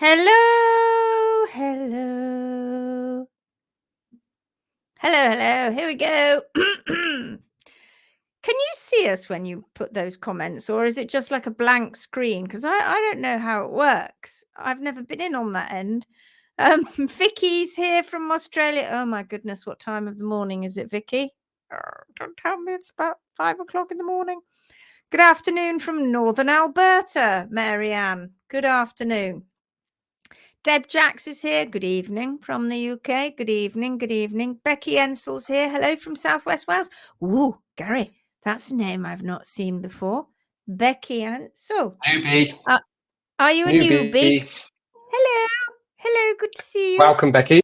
Hello, hello. Hello, hello. Here we go. Can you see us when you put those comments, or is it just like a blank screen? Because I don't know how it works. I've never been in on that end. Vicky's here from Australia. Oh my goodness, what time of the morning is it, Vicky? Don't tell me it's about 5 o'clock in the morning. Good afternoon from Northern Alberta, Marianne. Good afternoon. Deb Jacks is here. Good evening from the UK. Good evening. Good evening. Becky Ensel's here. Hello from Southwest Wales. Ooh, Gary, that's a name I've not seen before. Becky Ensel. Newbie. Are you a newbie? Hello. Hello. Good to see you. Welcome, Becky.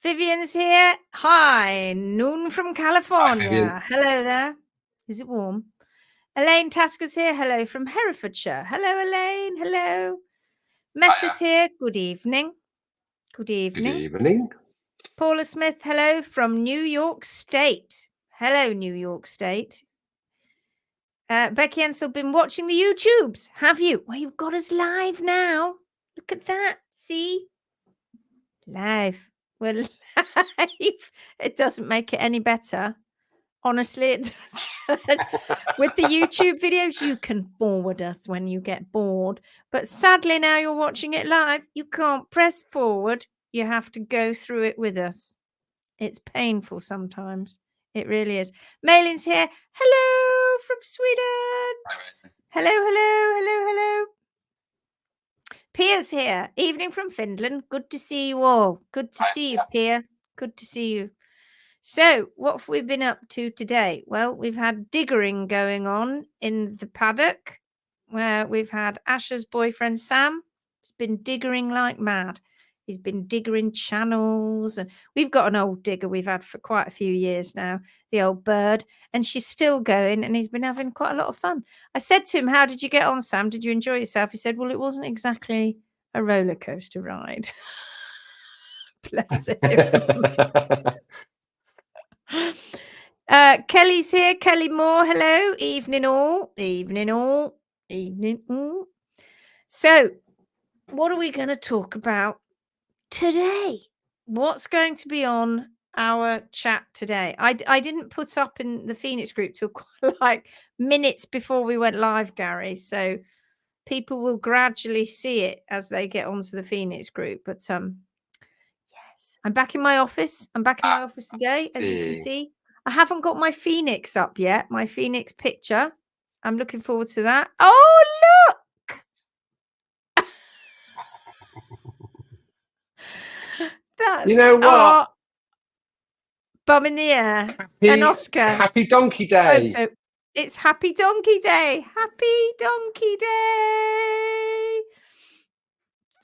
Vivian's here. Hi. Noon from California. Hi, hello there. Is it warm? Elaine Tasker's here. Hello from Herefordshire. Hello, Elaine. Hello. Meta's here. Good evening. Good evening. Good evening. Paula Smith, hello from New York State. Hello, New York State. Becky Ansel, been watching the YouTubes, have you? Well, you've got us live now. Look at that. See? Live. We're live. It doesn't make it any better. Honestly, it doesn't. With the YouTube videos, you can forward us when you get bored. But sadly, now you're watching it live, you can't press forward. You have to go through it with us. It's painful sometimes. It really is. Maylin's here. Hello from Sweden. Hello, hello, hello, hello. Pia's here. Evening from Finland. Good to see you all. Good to see you, Pia. Good to see you. So, what have we been up to today? Well, we've had diggering going on in the paddock, where we've had Asher's boyfriend, Sam. He's been diggering like mad. He's been diggering channels, and we've got an old digger we've had for quite a few years now, the old bird, and she's still going, and he's been having quite a lot of fun. I said to him, how did you get on, Sam? Did you enjoy yourself? He said, well, it wasn't exactly a roller coaster ride. Bless him. Kelly's here. Kelly Moore, hello. Evening all. Evening all. Evening all. So, what are we going to talk about today? What's going to be on our chat today? I didn't put up in the Phoenix group till quite like minutes before we went live, Gary. So people will gradually see it as they get onto the Phoenix group. But yes, I'm back in my office. I'm back in my office today, as you can see. I haven't got my Phoenix up yet, my Phoenix picture. I'm looking forward to that. Oh, look! That's, you know what? Bum in the air. An Oscar. Happy Donkey Day. Photo. It's Happy Donkey Day. Happy Donkey Day.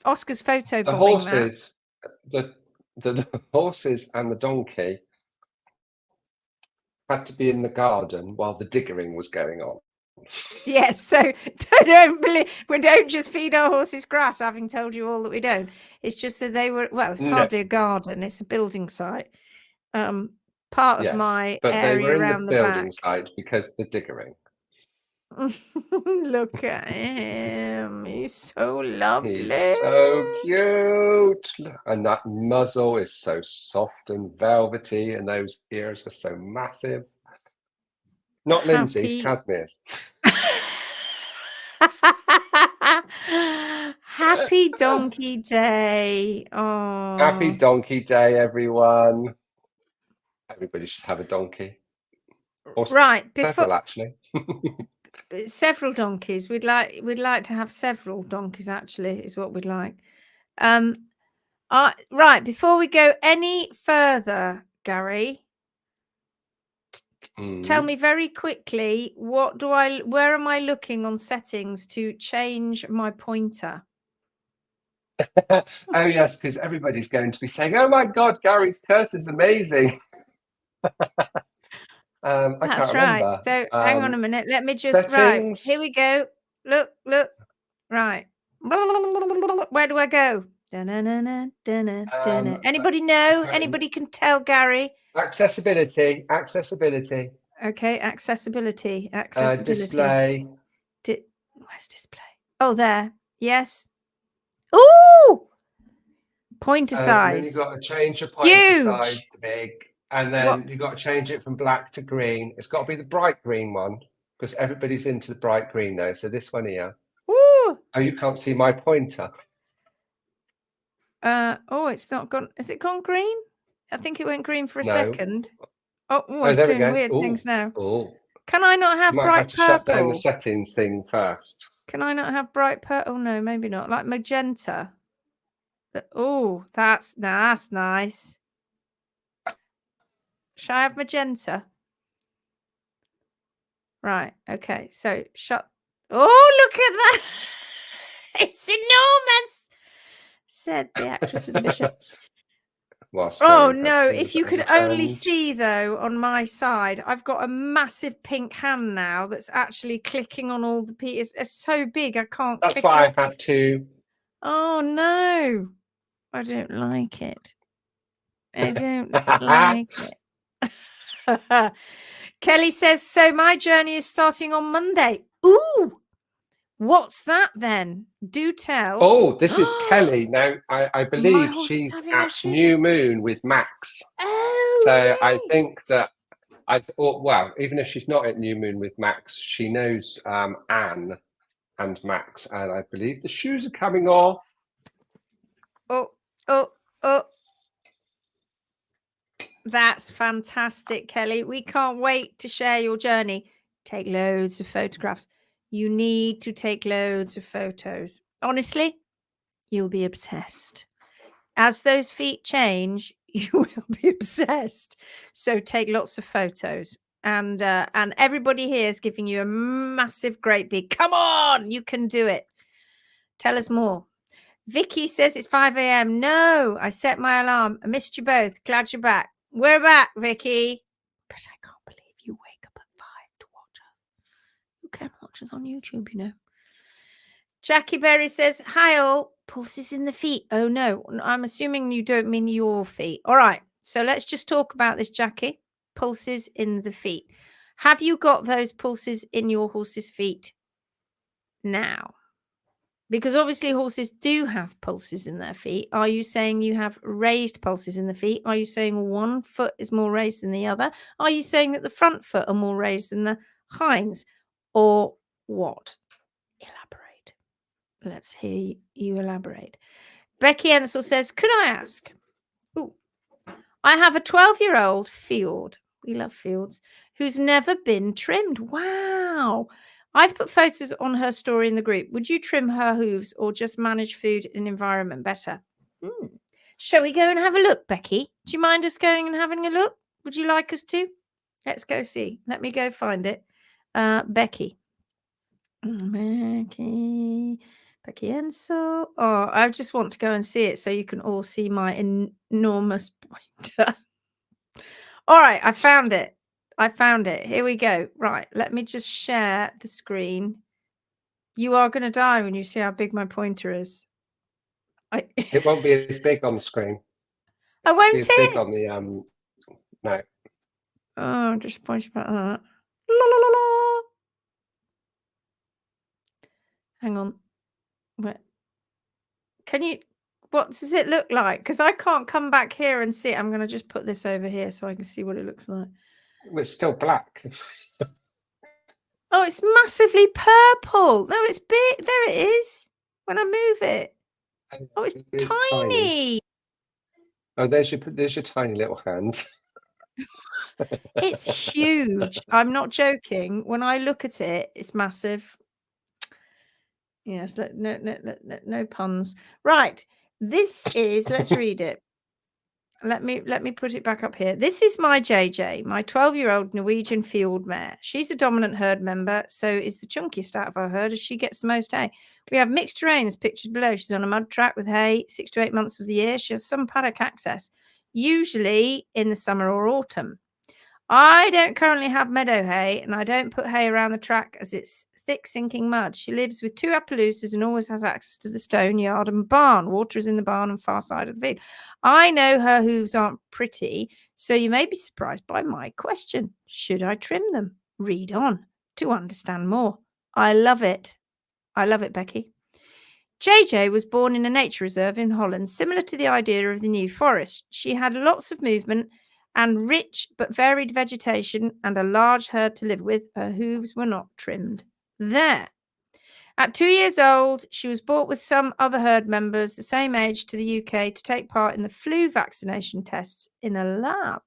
Oscar's photo The bombing horses, the horses and the donkey had to be in the garden while the diggering was going on. Yes, so we don't just feed our horses grass, having told you all that we don't. It's just that they were, well, it's hardly a garden, it's a building site. Part of my but area they were in around the building back. site because the diggering. Look at him. He's so lovely. He's so cute. And that muzzle is so soft and velvety, and those ears are so massive. Not Lindsay's, Casimir's. Happy Donkey Day. Oh. Happy Donkey Day, everyone. Everybody should have a donkey. Or right, several, actually. Several donkeys. We'd like to have several donkeys, actually, is what we'd like. Right, before we go any further, Gary, tell me very quickly, where am I looking on settings to change my pointer? Oh yes, because everybody's going to be saying, oh my God, Gary's curse is amazing. That's right. So hang on a minute. Let me just, settings. right, here we go. Look. Right. Where do I go? Anybody know? Anybody can tell Gary? Accessibility. Okay, accessibility. Display. Where's display? Oh, there. Yes. Ooh! Pointer size. And then you've got to change your pointer size to big. And then you've got to change it from black to green. It's got to be the bright green one because everybody's into the bright green now. So this one here. Ooh. Oh, you can't see my pointer. Oh, it's not gone. Has it gone green? I think it went green for a second. Oh, it's there we doing go. weird things now. Oh. Can I not have You might bright have to purple? shut down the settings thing first. Can I not have bright purple? Oh, no, maybe not. Like magenta. Oh, that's nice. Shall I have magenta? Right. Okay. So shut. Oh, look at that. It's enormous, said the actress with the bishop. Oh no, if you could only see though on my side, I've got a massive pink hand now that's actually clicking on all the pieces. It's so big I can't That's click why off. I have to. Oh no, I don't like it. I don't like it. Kelly says, so my journey is starting on Monday. Ooh, what's that then? Do tell. Oh, this is Kelly. Now, I believe she's at New Moon with Max. Oh, so yes. I think that well, even if she's not at New Moon with Max, she knows Anne and Max, and I believe the shoes are coming off. Oh. That's fantastic, Kelly. We can't wait to share your journey. Take loads of photographs. You need to take loads of photos. Honestly, you'll be obsessed. As those feet change, you will be obsessed. So take lots of photos. And everybody here is giving you a massive, great big, come on, you can do it. Tell us more. Vicky says it's 5 a.m. No, I set my alarm. I missed you both. Glad you're back. We're back, Vicky. But I can't believe you wake up at 5 to watch us. You can watch us on YouTube, you know. Jackie Berry says, hi all. Pulses in the feet. Oh no, I'm assuming you don't mean your feet. All right, so let's just talk about this, Jackie. Pulses in the feet. Have you got those pulses in your horse's feet now? Because obviously horses do have pulses in their feet. Are you saying you have raised pulses in the feet? Are you saying one foot is more raised than the other? Are you saying that the front foot are more raised than the hinds? Or what? Elaborate. Let's hear you elaborate. Becky Ensel says, could I ask? Ooh, I have a 12-year-old Fjord. We love Fjords. Who's never been trimmed. Wow. I've put photos on her story in the group. Would you trim her hooves or just manage food and environment better? Shall we go and have a look, Becky? Do you mind us going and having a look? Would you like us to? Let's go see. Let me go find it. Becky. Becky Ensel. Oh, I just want to go and see it so you can all see my enormous pointer. All right, I found it. Here we go. Right, let me just share the screen. You are going to die when you see how big my pointer is. It won't be as big on the screen. I won't see it. Big on the no. Oh, I'm disappointed about that. La, la, la, la. Hang on. Where? Can you? What does it look like? Because I can't come back here and see it. I'm going to just put this over here so I can see what it looks like. It's still black. Oh, it's massively purple. No, it's big. There it is. When I move it. Oh, it's tiny. Oh, there's your tiny little hand. It's huge. I'm not joking. When I look at it, it's massive. Yes, no puns. Right. This is, let's read it. Let me put it back up here. This is my JJ, my 12-year-old Norwegian Fjord mare. She's a dominant herd member, so is the chunkiest out of our herd as she gets the most hay. We have mixed terrain as pictured below. She's on a mud track with hay 6 to 8 months of the year. She has some paddock access, usually in the summer or autumn. I don't currently have meadow hay, and I don't put hay around the track as it's thick, sinking mud. She lives with 2 Appaloosas and always has access to the stone yard and barn. Water is in the barn and far side of the field. I know her hooves aren't pretty, so you may be surprised by my question. Should I trim them? Read on to understand more. I love it. I love it, Becky. JJ was born in a nature reserve in Holland, similar to the idea of the New Forest. She had lots of movement and rich but varied vegetation and a large herd to live with. Her hooves were not trimmed. There. At 2 years old, she was brought with some other herd members the same age to the UK to take part in the flu vaccination tests in a lab.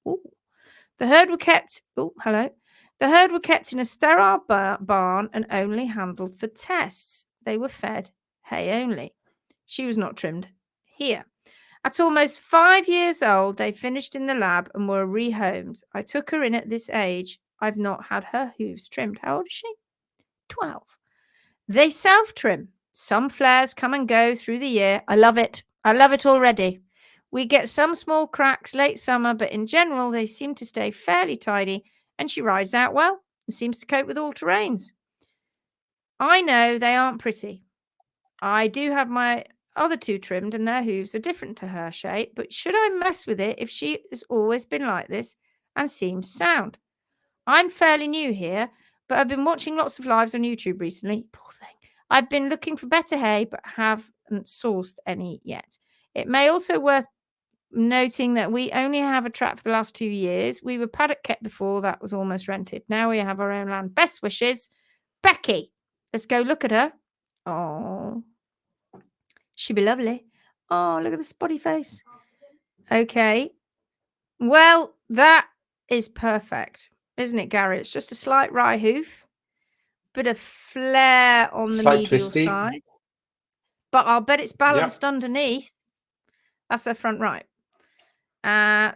Ooh. The herd were kept. Oh, hello. The herd were kept in a sterile barn and only handled for tests. They were fed hay only. She was not trimmed. Here. At almost 5 years old, they finished in the lab and were rehomed. I took her in at this age. I've not had her hooves trimmed. How old is she? 12. They self-trim. Some flares come and go through the year. I love it. I love it already. We get some small cracks late summer, but in general, they seem to stay fairly tidy, and she rides out well and seems to cope with all terrains. I know they aren't pretty. I do have my other two trimmed, and their hooves are different to her shape, but should I mess with it if she has always been like this and seems sound? I'm fairly new here, but I've been watching lots of lives on YouTube recently. Poor thing. I've been looking for better hay, but haven't sourced any yet. It may also worth noting that we only have a trap for the last 2 years. We were paddock kept before, that was almost rented. Now we have our own land. Best wishes, Becky. Let's go look at her. Oh, she'd be lovely. Oh, look at the spotty face. Okay. Well, that is perfect, isn't it, Gary? It's just a slight rye hoof, bit of flare on the medial side. But I'll bet it's balanced underneath. That's her front right.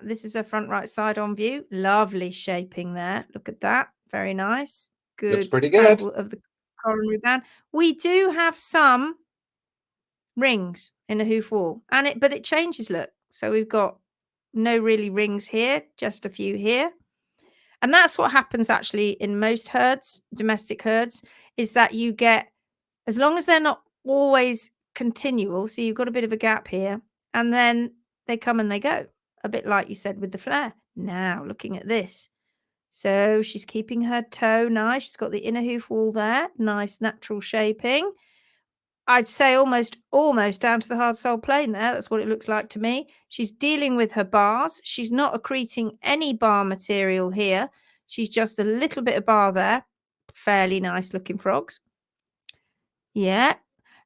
This is her front right side on view. Lovely shaping there. Look at that. Very nice. Good. Looks pretty good. Angle of the coronary band. We do have some rings in the hoof wall, but it changes. Look, so we've got no really rings here, just a few here. And that's what happens actually in most herds, domestic herds, is that you get, as long as they're not always continual, so you've got a bit of a gap here, and then they come and they go, a bit like you said with the flare. Now, looking at this. So she's keeping her toe nice. She's got the inner hoof wall there. Nice natural shaping. I'd say almost down to the hard sole plane there. That's what it looks like to me. She's dealing with her bars. She's not accreting any bar material here. She's just a little bit of bar there. Fairly nice looking frogs. Yeah,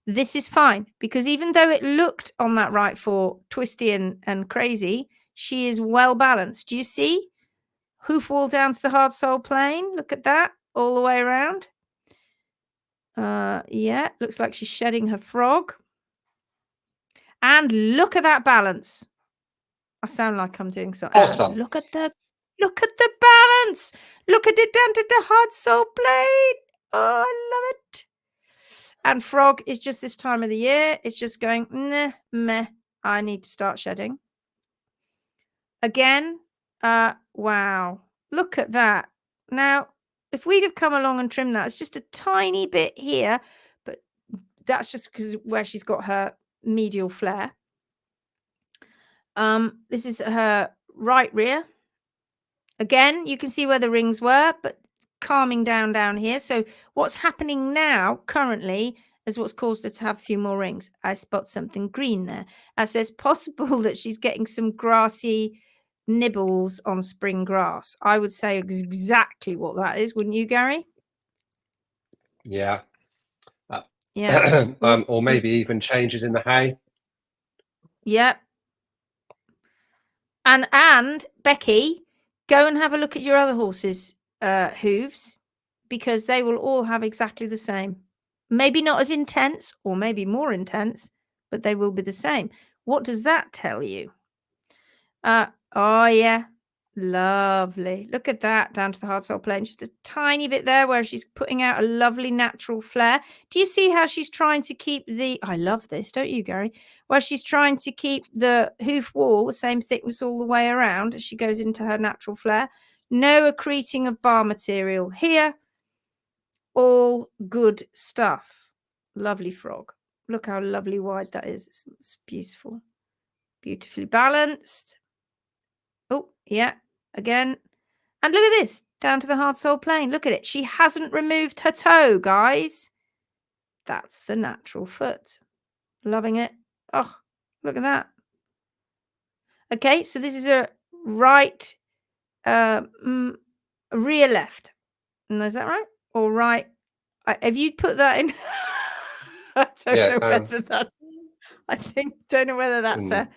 this is fine because even though it looked on that right fore twisty and crazy, she is well balanced. Do you see? Hoof wall down to the hard sole plane. Look at that all the way around. Yeah, looks like she's shedding her frog. And look at that balance. I sound like I'm doing so. Awesome. Look at the balance. Look at it down to the hard sole plane. Oh, I love it. And frog is just this time of the year. It's just going, meh. I need to start shedding. Again, wow. Look at that. Now, if we'd have come along and trimmed that, it's just a tiny bit here, but that's just because where she's got her medial flare. This is her right rear. Again, you can see where the rings were, but calming down here. So what's happening now currently is what's caused her to have a few more rings. I spot something green there. As it's possible that she's getting some grassy nibbles on spring grass. I would say exactly what that is, wouldn't you, Gary? Yeah. Yeah. Or maybe even changes in the hay. Yep. And Becky, go and have a look at your other horses' hooves, because they will all have exactly the same. Maybe not as intense, or maybe more intense, but they will be the same. What does that tell you? Oh yeah, lovely. Look at that down to the hard sole plane. Just a tiny bit there where she's putting out a lovely natural flare. Do you see how she's trying to keep the, I love this, don't you, Gary? Where she's trying to keep the hoof wall the same thickness all the way around as she goes into her natural flare. No accreting of bar material here. All good stuff. Lovely frog. Look how lovely wide that is. It's beautiful. Beautifully balanced. Oh, yeah, again. And look at this, down to the hard sole plane. Look at it. She hasn't removed her toe, guys. That's the natural foot. Loving it. Oh, look at that. Okay, so this is a right, rear left. No, is that right? Or right? Have you put that in? I don't know whether that's. I don't know whether that's a.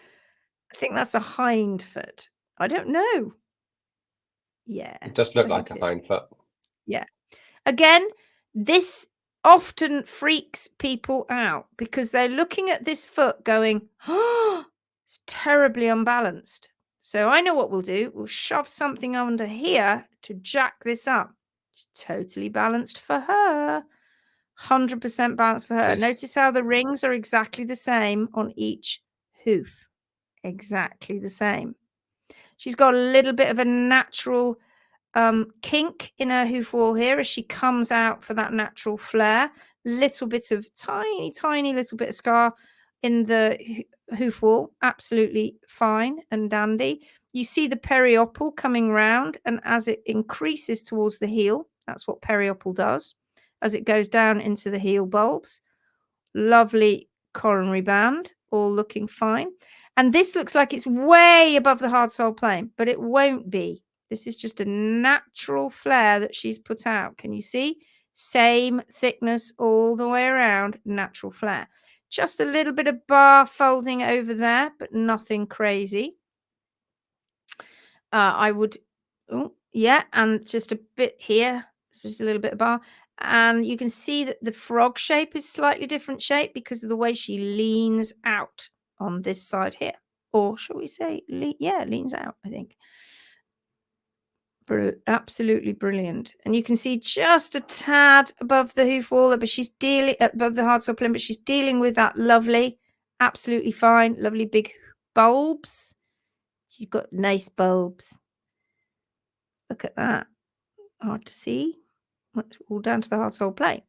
I think that's a hind foot. I don't know. Yeah, it does look like a hind foot. Yeah. Again, this often freaks people out because they're looking at this foot going, oh, it's terribly unbalanced. So I know what we'll do. We'll shove something under here to jack this up. It's totally balanced for her. 100% balanced for her. Notice how the rings are exactly the same on each hoof. Exactly the same. She's got a little bit of a natural kink in her hoof wall here as she comes out for that natural flare. Little bit of tiny little bit of scar in the hoof wall. Absolutely fine and dandy. You see the periopple coming round, and as it increases towards the heel, that's what periopple does, as it goes down into the heel bulbs. Lovely coronary band, all looking fine. And this looks like it's way above the hard sole plane, but it won't be. This is just a natural flare that she's put out. Can you see? Same thickness all the way around, natural flare. Just a little bit of bar folding over there, but nothing crazy. I would, and just a bit here. Just a little bit of bar. And you can see that the frog shape is slightly different shape because of the way she leans out on this side here. Or shall we say, leans out, I think. Absolutely brilliant. And you can see just a tad above the hoof wall, but she's dealing above the hard sole plane, but she's dealing with that lovely, absolutely fine, lovely big bulbs. She's got nice bulbs. Look at that. Hard to see. All down to the hard sole plate.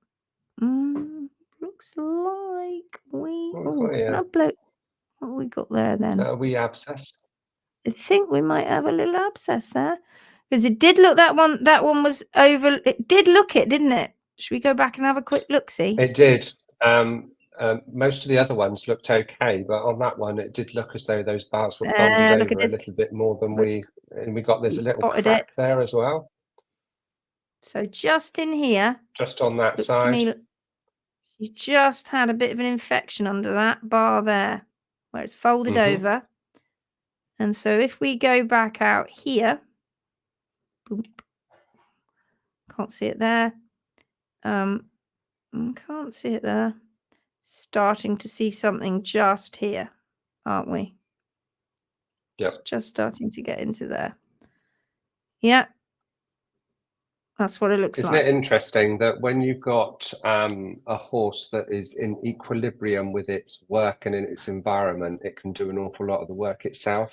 Looks like we. What we got there then? A wee abscess. I think we might have a little abscess there, because it did look that one was over. It did look it, didn't it? Should we go back and have a quick look? See. It did. Most of the other ones looked okay, but on that one, it did look as though those bars were bonded over a little bit more than we got. There's a little crack there as well. So just in here, just on that side, to me, she's just had a bit of an infection under that bar there, where it's folded over. And so if we go back out here, boop, can't see it there. Can't see it there. Starting to see something just here, aren't we? Yeah. Just starting to get into there. Yeah. That's what it looks like. Isn't it interesting that when you've got a horse that is in equilibrium with its work and in its environment, it can do an awful lot of the work itself?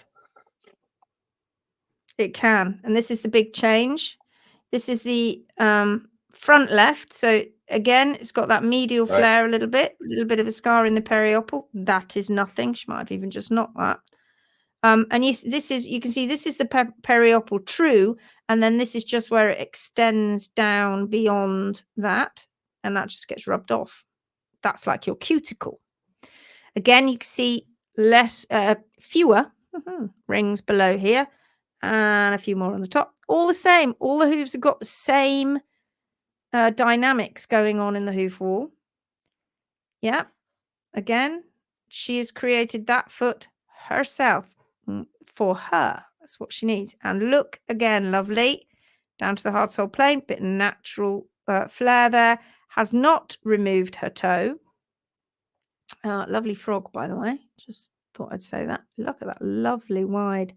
It can. And this is the big change. This is the front left. So again, it's got that medial flare a little bit of a scar in the periopple. That is nothing. She might have even just knocked that. And you can see this is the periopple true, and then this is just where it extends down beyond that, and that just gets rubbed off. That's like your cuticle. Again, you can see fewer rings below here, and a few more on the top. All the same. All the hooves have got the same dynamics going on in the hoof wall. Yeah. Again, she has created that foot herself. For her, that's what she needs. And look again, lovely, down to the hard sole plane, bit natural flare there. Has not removed her toe. Lovely frog, by the way. Just thought I'd say that. Look at that lovely wide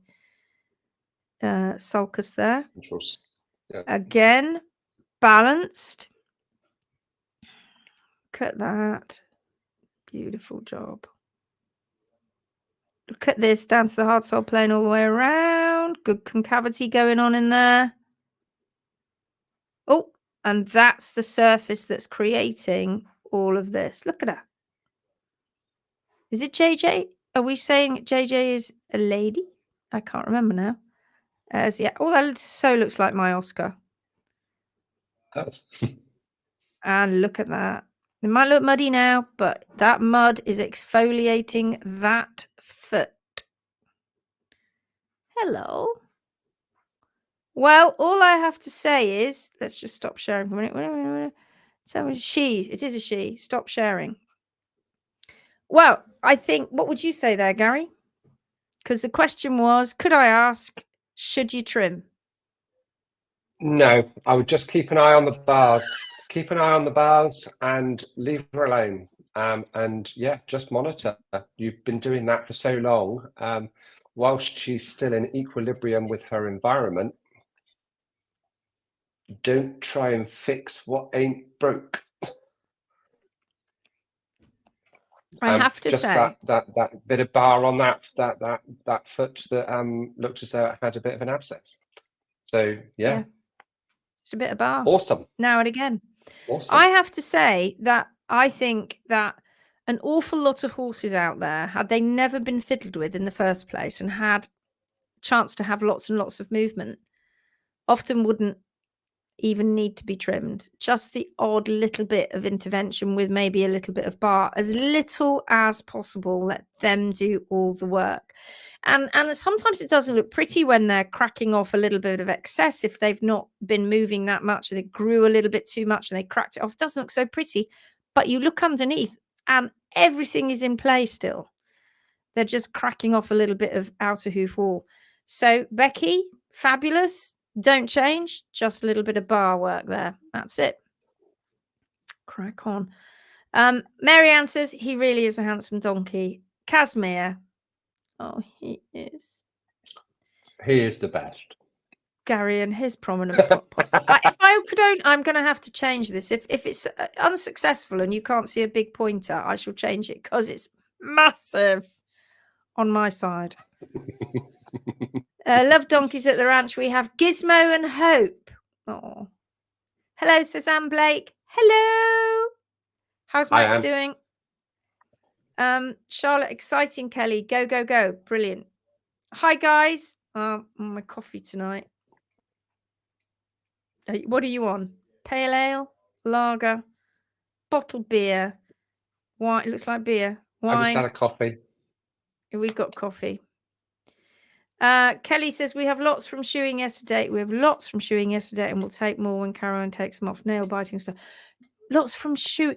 sulcus there. Yeah. Again, balanced. Look at that. Beautiful job. Look at this, down to the hard sole plane all the way around. Good concavity going on in there. Oh, and that's the surface that's creating all of this. Look at her. Is it JJ? Are we saying JJ is a lady? I can't remember now. Yeah. Oh, that so looks like my Oscar. It does. And look at that. It might look muddy now, but that mud is exfoliating that foot. Hello. Well, all I have to say is, let's just stop sharing for a minute. So it is a she. Stop sharing. Well, I think, what would you say there, Gary? Because the question was, could I ask, should you trim? No, I would just keep an eye on the bars. Keep an eye on the bars and leave her alone. And yeah, just monitor. You've been doing that for so long. Whilst she's still in equilibrium with her environment, don't try and fix what ain't broke. I have to just say that bit of bar on that foot that looked as though it had a bit of an abscess. So yeah. Just a bit of bar. Awesome. Now and again. Awesome. I have to say that I think that an awful lot of horses out there, had they never been fiddled with in the first place and had a chance to have lots and lots of movement, often wouldn't even need to be trimmed. Just the odd little bit of intervention with maybe a little bit of bar, as little as possible. Let them do all the work. And sometimes it doesn't look pretty when they're cracking off a little bit of excess. If they've not been moving that much, and they grew a little bit too much and they cracked it off, it doesn't look so pretty. But you look underneath and everything is in play still. They're just cracking off a little bit of outer hoof wall. So Becky, fabulous. Don't change, just a little bit of bar work there. That's it. Crack on. Mary Ann says, he really is a handsome donkey. Casimir. Oh, he is. He is the best. Gary and his prominent if I could own, I'm going to have to change this. If it's unsuccessful and you can't see a big pointer, I shall change it because it's massive on my side. Love donkeys at the ranch. We have Gizmo and Hope. Oh, hello, Suzanne Blake. Hello. How's Max doing? Charlotte, exciting. Kelly, go, go, go. Brilliant. Hi, guys. My coffee tonight. What are you on? Pale ale, lager, bottled beer, wine. It looks like beer. Wine. I just had a coffee. We got coffee. Kelly says we have lots from shoeing yesterday. We have lots from shoeing yesterday, and we'll take more when Caroline takes them off. Nail biting stuff. Lots from shoe.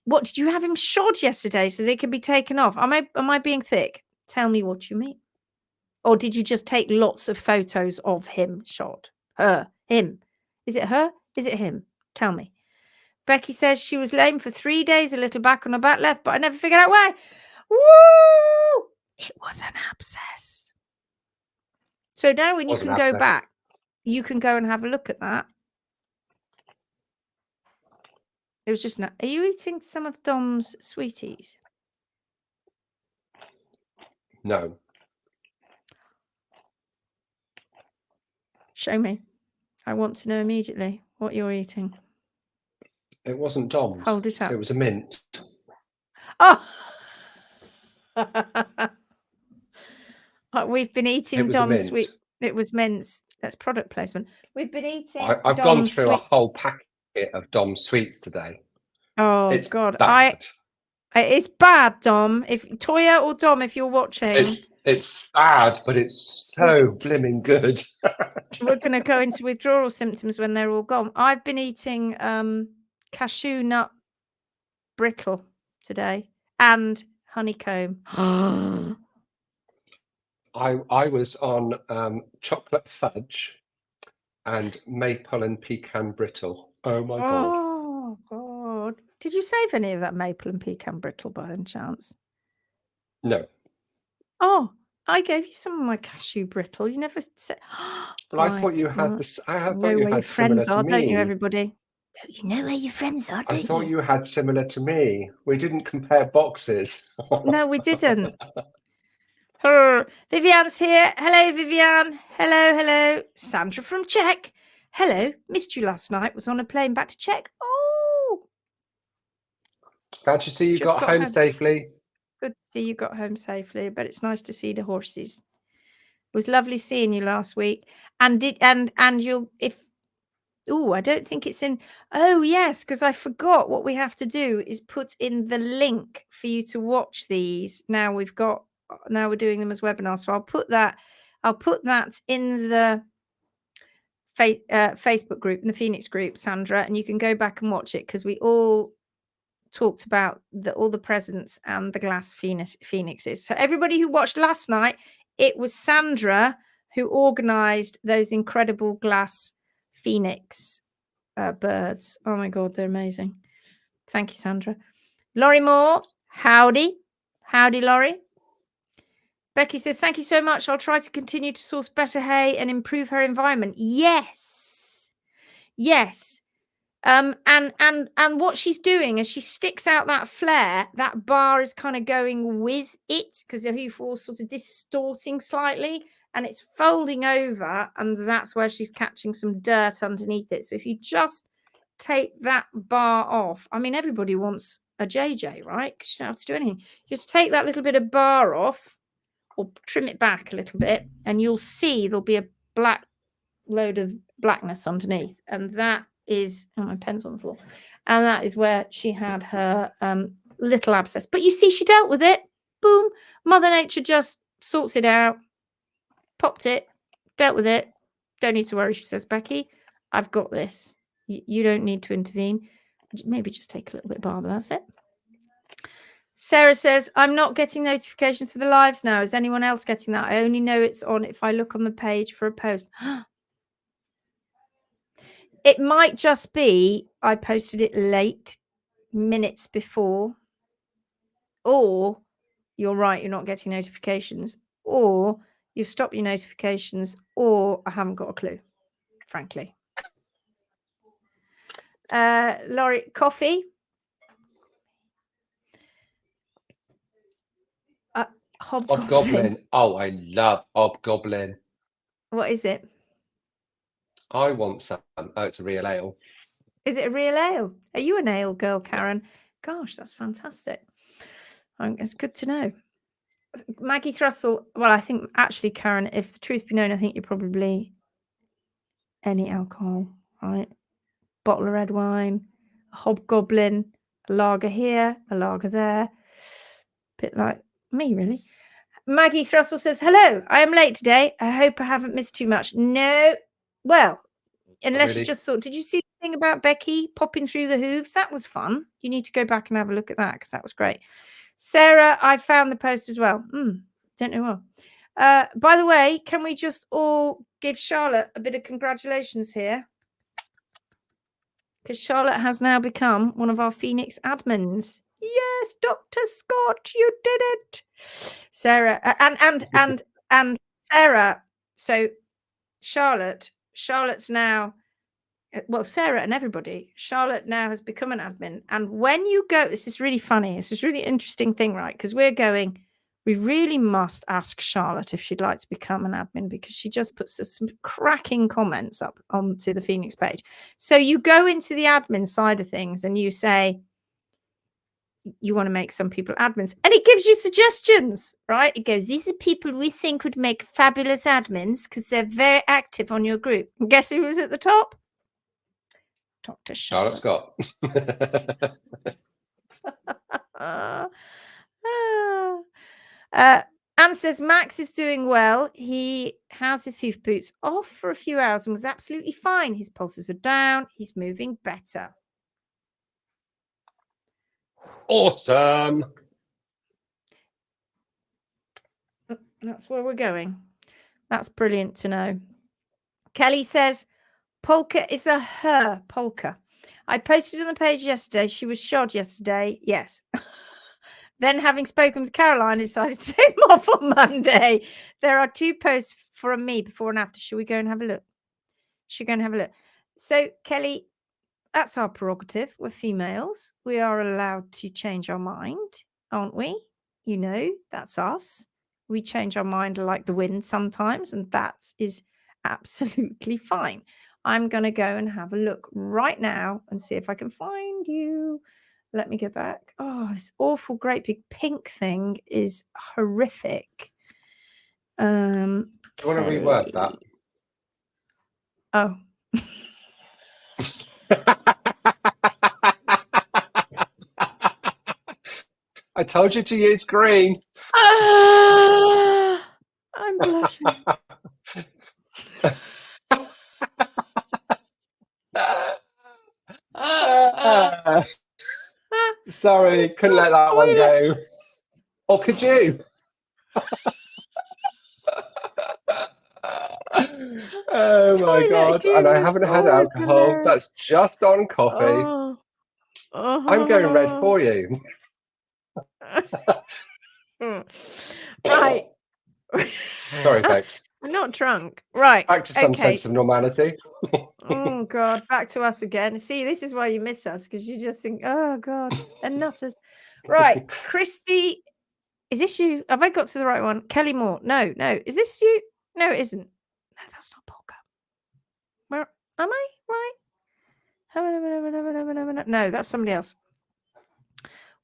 What did you have him shod yesterday so they could be taken off? Am I being thick? Tell me what you mean. Or did you just take lots of photos of him shod? Her, him. Is it her? Is it him? Tell me. Becky says she was lame for 3 days, a little back on her back left, but I never figured out why. Woo! It was an abscess. So now when you can go back, you can go and have a look at that. It was just not. Are you eating some of Dom's sweeties? No. Show me. I want to know immediately what you're eating. It wasn't Dom's. Hold it up. It was a mint. Oh! We've been eating Dom's sweet. It was mints. That's product placement. We've been eating. I've gone through a whole packet of Dom's sweets today. Oh, it's God. Bad. It's bad, Dom. If Toya or Dom, if you're watching. It's bad, but it's so blimmin' good. We're going to go into withdrawal symptoms when they're all gone. I've been eating cashew nut brittle today and honeycomb. I was on chocolate fudge and maple and pecan brittle. Oh my God. Oh God. Did you save any of that maple and pecan brittle by any chance? No. Oh, I gave you some of my cashew brittle. You never said. But I thought you had this. I thought you had friends similar are, to me. don't you, everybody? Don't you know where your friends are? Don't I thought you had similar to me. We didn't compare boxes. No, we didn't. Vivian's here. Hello, Vivian. Hello. Sandra from Czech. Hello. Missed you last night. Was on a plane back to Czech. Oh. Glad to see you got home safely. Good to see you got home safely, but it's nice to see the horses. It was lovely seeing you last week. And you'll, if Oh, I don't think it's in. Oh, yes, because I forgot what we have to do is put in the link for you to watch these. Now we're doing them as webinars. So I'll put that in the Facebook group, in the Phoenix group, Sandra, and you can go back and watch it because we all talked about all the presents and the glass phoenixes. So everybody who watched last night, it was Sandra who organized those incredible glass phoenix birds. Oh my God, they're amazing. Thank you, Sandra. Laurie Moore, howdy. Howdy, Laurie. Becky says, thank you so much. I'll try to continue to source better hay and improve her environment. Yes. Yes. And what she's doing as she sticks out that flare, that bar is kind of going with it because the hoof wall's sort of distorting slightly and it's folding over, and that's where she's catching some dirt underneath it. So if you just take that bar off, I mean, everybody wants a JJ, right? Because you don't have to do anything. Just take that little bit of bar off or trim it back a little bit, and you'll see there'll be a black load of blackness underneath, and that is, oh, my pen's on the floor, and that is where she had her little abscess. But you see, she dealt with it. Boom. Mother Nature just sorts it out, popped it, dealt with it. Don't need to worry, she says, Becky, I've got this. You don't need to intervene. Maybe just take a little bit of barber, that's it. Sarah says, I'm not getting notifications for the lives now. Is anyone else getting that? I only know it's on if I look on the page for a post. It might just be I posted it late, minutes before, or you're right, you're not getting notifications, or you've stopped your notifications, or I haven't got a clue, frankly. Laurie, coffee? Hobgoblin. Oh, I love hobgoblin. What is it? I want some. Oh, it's a real ale. Is it a real ale? Are you an ale girl, Karen? Gosh, that's fantastic. It's good to know. Maggie Thrussell. Well, I think actually, Karen, if the truth be known, I think you're probably any alcohol, right? Bottle of red wine, a hobgoblin, a lager here, a lager there. Bit like me, really. Maggie Thrussell says, hello, I am late today. I hope I haven't missed too much. No. Well, unless you just thought, did you see the thing about Becky popping through the hooves? That was fun. You need to go back and have a look at that because that was great. Sarah, I found the post as well. Don't know well. By the way, can we just all give Charlotte a bit of congratulations here? Because Charlotte has now become one of our Phoenix admins. Yes, Dr. Scott, you did it. Sarah and Sarah. So Charlotte's now, well, Sarah and everybody, Charlotte now has become an admin. And when you go, this is really funny. This is a really interesting thing, right? Because we really must ask Charlotte if she'd like to become an admin because she just puts some cracking comments up onto the Phoenix page. So you go into the admin side of things and you say, you want to make some people admins, and it gives you suggestions, right? It goes, these are people we think would make fabulous admins because they're very active on your group. And guess who was at the top? Dr. Charlotte Scott. Anne says Max is doing well. He has his hoof boots off for a few hours and was absolutely fine. His pulses are down. He's moving better. Awesome. That's where we're going. That's brilliant to know. Kelly says Polka is a her polka. I posted on the page yesterday. She was SHOD yesterday. Yes. Then, having spoken with Caroline, I decided to take them off on Monday. There are 2 posts from me before and after. Should we go and have a look? So, Kelly, that's our prerogative. We're females. We are allowed to change our mind, aren't we? You know, that's us. We change our mind like the wind sometimes, and that is absolutely fine. I'm going to go and have a look right now and see if I can find you. Let me go back. Oh, this awful great big pink thing is horrific. Do you want to reword that? Oh. I told you to use green. I'm blushing. Sorry, couldn't let that one go. Or could you? Oh my God. And I haven't had alcohol. Hilarious. That's just on coffee. Oh. I'm going red for you. Right. Sorry, folks. I'm not drunk. Right. Back to some Okay. sense of normality. Oh God, back to us again. See, this is why you miss us, because you just think, oh God, they're nutters. Right. Christy, is this you? Have I got to the right one? Kelly Moore. No. Is this you? No, it isn't. No, that's not Polka. Where am I? Right. No, that's somebody else.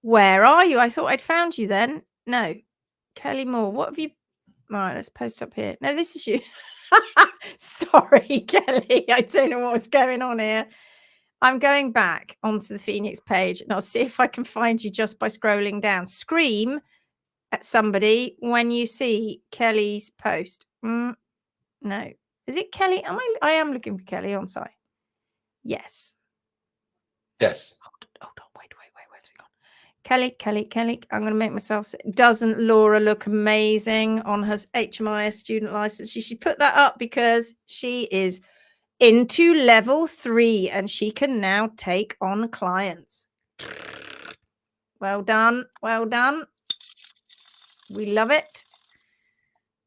Where are you? I thought I'd found you then. No. Kelly Moore. What have you? All right, let's post up here. No, this is you. Sorry, Kelly. I don't know what's going on here. I'm going back onto the Phoenix page and I'll see if I can find you just by scrolling down. Scream at somebody when you see Kelly's post. No. Is it Kelly? I am looking for Kelly, aren't I? Yes. Yes. Hold on. Wait. Where's it gone? Kelly. I'm going to make myself. Doesn't Laura look amazing on her HMIS student license? She should put that up because she is into level 3 and she can now take on clients. Well done. We love it.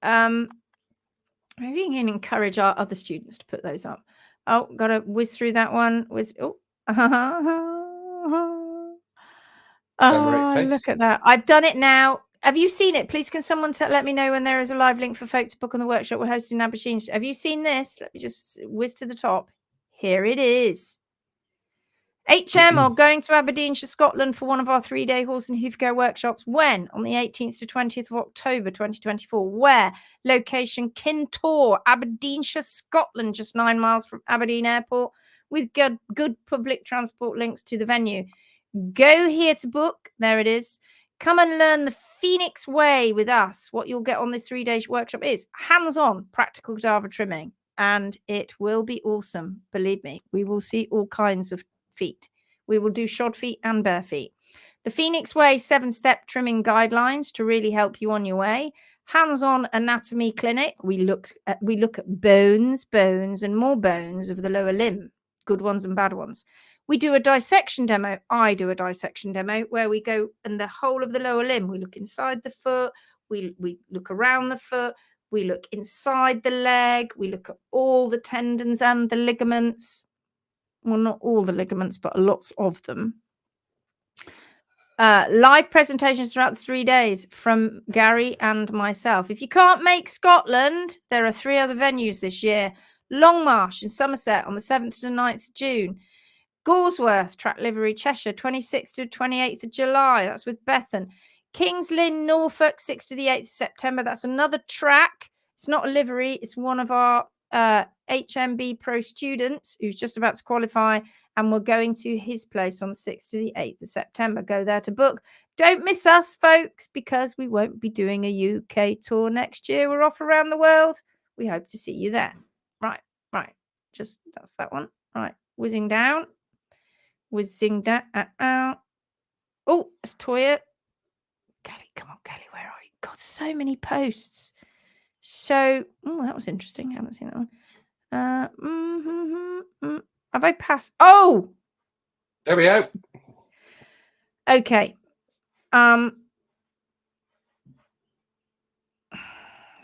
Maybe we can encourage our other students to put those up. Oh, gotta whiz through that one. Look at that. I've done it now. Have you seen it? Please, can someone let me know when there is a live link for folk to book on the workshop we're hosting in Aberdeen. Have you seen this? Let me just whiz to the top. Here it is. HM are going to Aberdeenshire, Scotland for one of our 3-day horse and hoof go workshops. When? On the 18th to 20th of October 2024. Where? Location Kintore, Aberdeenshire, Scotland, just 9 miles from Aberdeen Airport, with good public transport links to the venue. Go here to book. There it is. Come and learn the Phoenix way with us. What you'll get on this 3-day workshop is hands-on practical cadaver trimming, and it will be awesome. Believe me, we will see all kinds of feet. We will do shod feet and bare feet. The Phoenix Way 7-step trimming guidelines to really help you on your way. Hands-on anatomy clinic. We look at bones, and more bones of the lower limb, good ones and bad ones. We do a dissection demo. I do a dissection demo where we go in the whole of the lower limb. We look inside the foot. We look around the foot. We look inside the leg. We look at all the tendons and the ligaments. Well, not all the ligaments, but lots of them. Live presentations throughout the 3 days from Gary and myself. If you can't make Scotland, there are 3 other venues this year. Longmarsh in Somerset on the 7th to 9th of June. Goresworth, Track Livery, Cheshire, 26th to 28th of July. That's with Bethan. Kings Lynn, Norfolk, 6th to the 8th of September. That's another track. It's not a livery. It's one of our HMB Pro students who's just about to qualify, and we're going to his place on the 6th to the 8th of September. Go there to book. Don't miss us, folks, because we won't be doing a UK tour next year. We're off around the world. We hope to see you there. Right. Just that's that one. Right. Whizzing down. Oh, it's Toya. Kelly, come on, Kelly, where are you? God, so many posts. So, that was interesting. I haven't seen that one. Have I passed? Oh, there we go. Okay.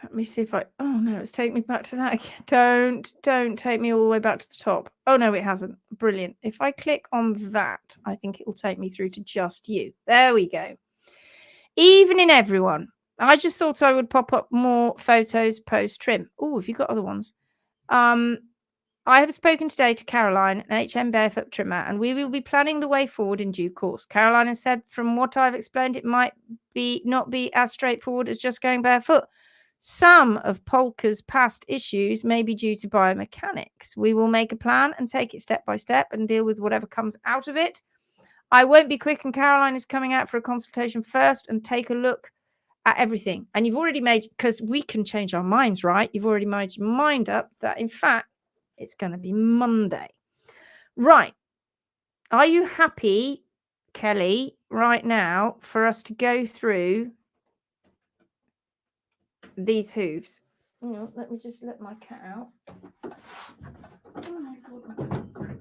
Let me see if oh no, it's taking me back to that again. Don't take me all the way back to the top. Oh no, it hasn't. Brilliant. If I click on that, I think it will take me through to just you. There we go. Evening, everyone. I just thought I would pop up more photos post trim. Oh, have you got other ones? I have spoken today to Caroline, an HM barefoot trimmer, and we will be planning the way forward in due course. Caroline has said, from what I've explained, it might not be as straightforward as just going barefoot. Some of Polka's past issues may be due to biomechanics. We will make a plan and take it step by step and deal with whatever comes out of it. I won't be quick, and Caroline is coming out for a consultation first and take a look at everything. And you've already made, because we can change our minds, right? You've already made your mind up that, in fact, it's going to be Monday. Right. Are you happy, Kelly, right now for us to go through these hooves? Oh, let me just let my cat out. Oh my God.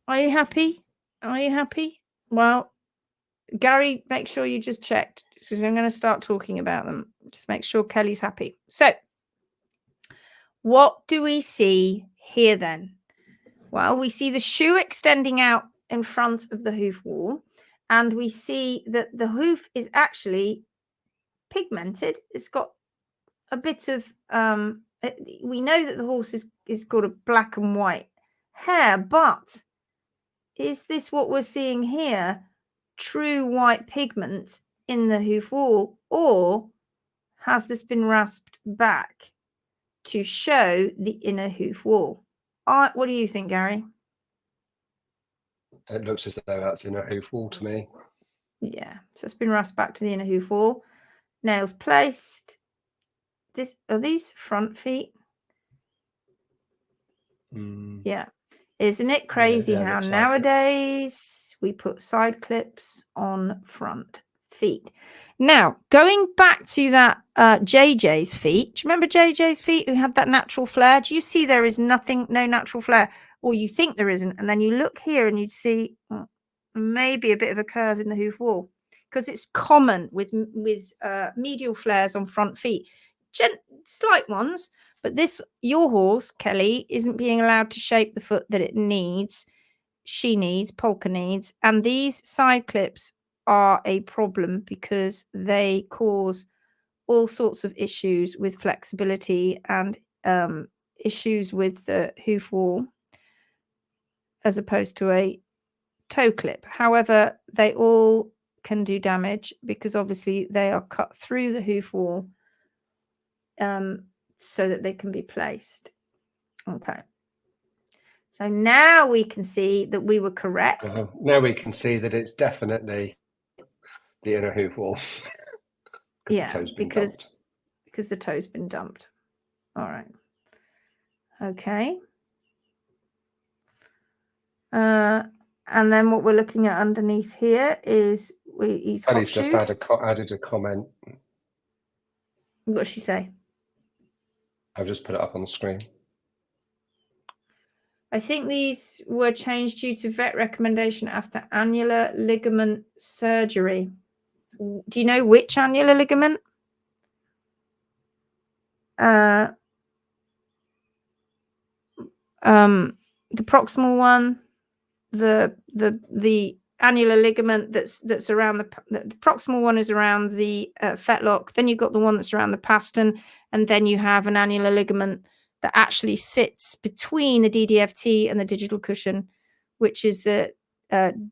Are you happy? Are you happy? Well, Gary, make sure you just checked, because I'm going to start talking about them. Just make sure Kelly's happy. So, what do we see here then? Well, we see the shoe extending out in front of the hoof wall, and we see that the hoof is actually pigmented. It's got a bit of we know that the horse is got a black and white hair, but is this what we're seeing here, true white pigment in the hoof wall, or has this been rasped back to show the inner hoof wall? What do you think, Gary? It looks as though that's inner hoof wall to me. Yeah, so it's been rasped back to the inner hoof wall. Nails placed. Are these front feet? Yeah. Isn't it crazy how nowadays we put side clips on front feet? Now, going back to that JJ's feet, do you remember JJ's feet who had that natural flare? Do you see there is no natural flare, or you think there isn't, and then you look here and you'd see maybe a bit of a curve in the hoof wall, because it's common with medial flares on front feet, slight ones. But your horse, Kelly, isn't being allowed to shape the foot that it needs. She needs, Polka needs. And these side clips are a problem because they cause all sorts of issues with flexibility and issues with the hoof wall as opposed to a toe clip. However, they all can do damage because obviously they are cut through the hoof wall so that they can be placed. Okay. So now we can see that we were correct. Now we can see that it's definitely the inner hoof wall. Yeah, because the toe's been dumped. All right. Okay. And then what we're looking at underneath here is he's just added a comment. What does she say? I've just put it up on the screen. I think these were changed due to vet recommendation after annular ligament surgery. Do you know which annular ligament? The proximal one, the annular ligament that's around the proximal one is around the fetlock. Then you've got the one that's around the pastern, and then you have an annular ligament that actually sits between the DDFT and the digital cushion, which is the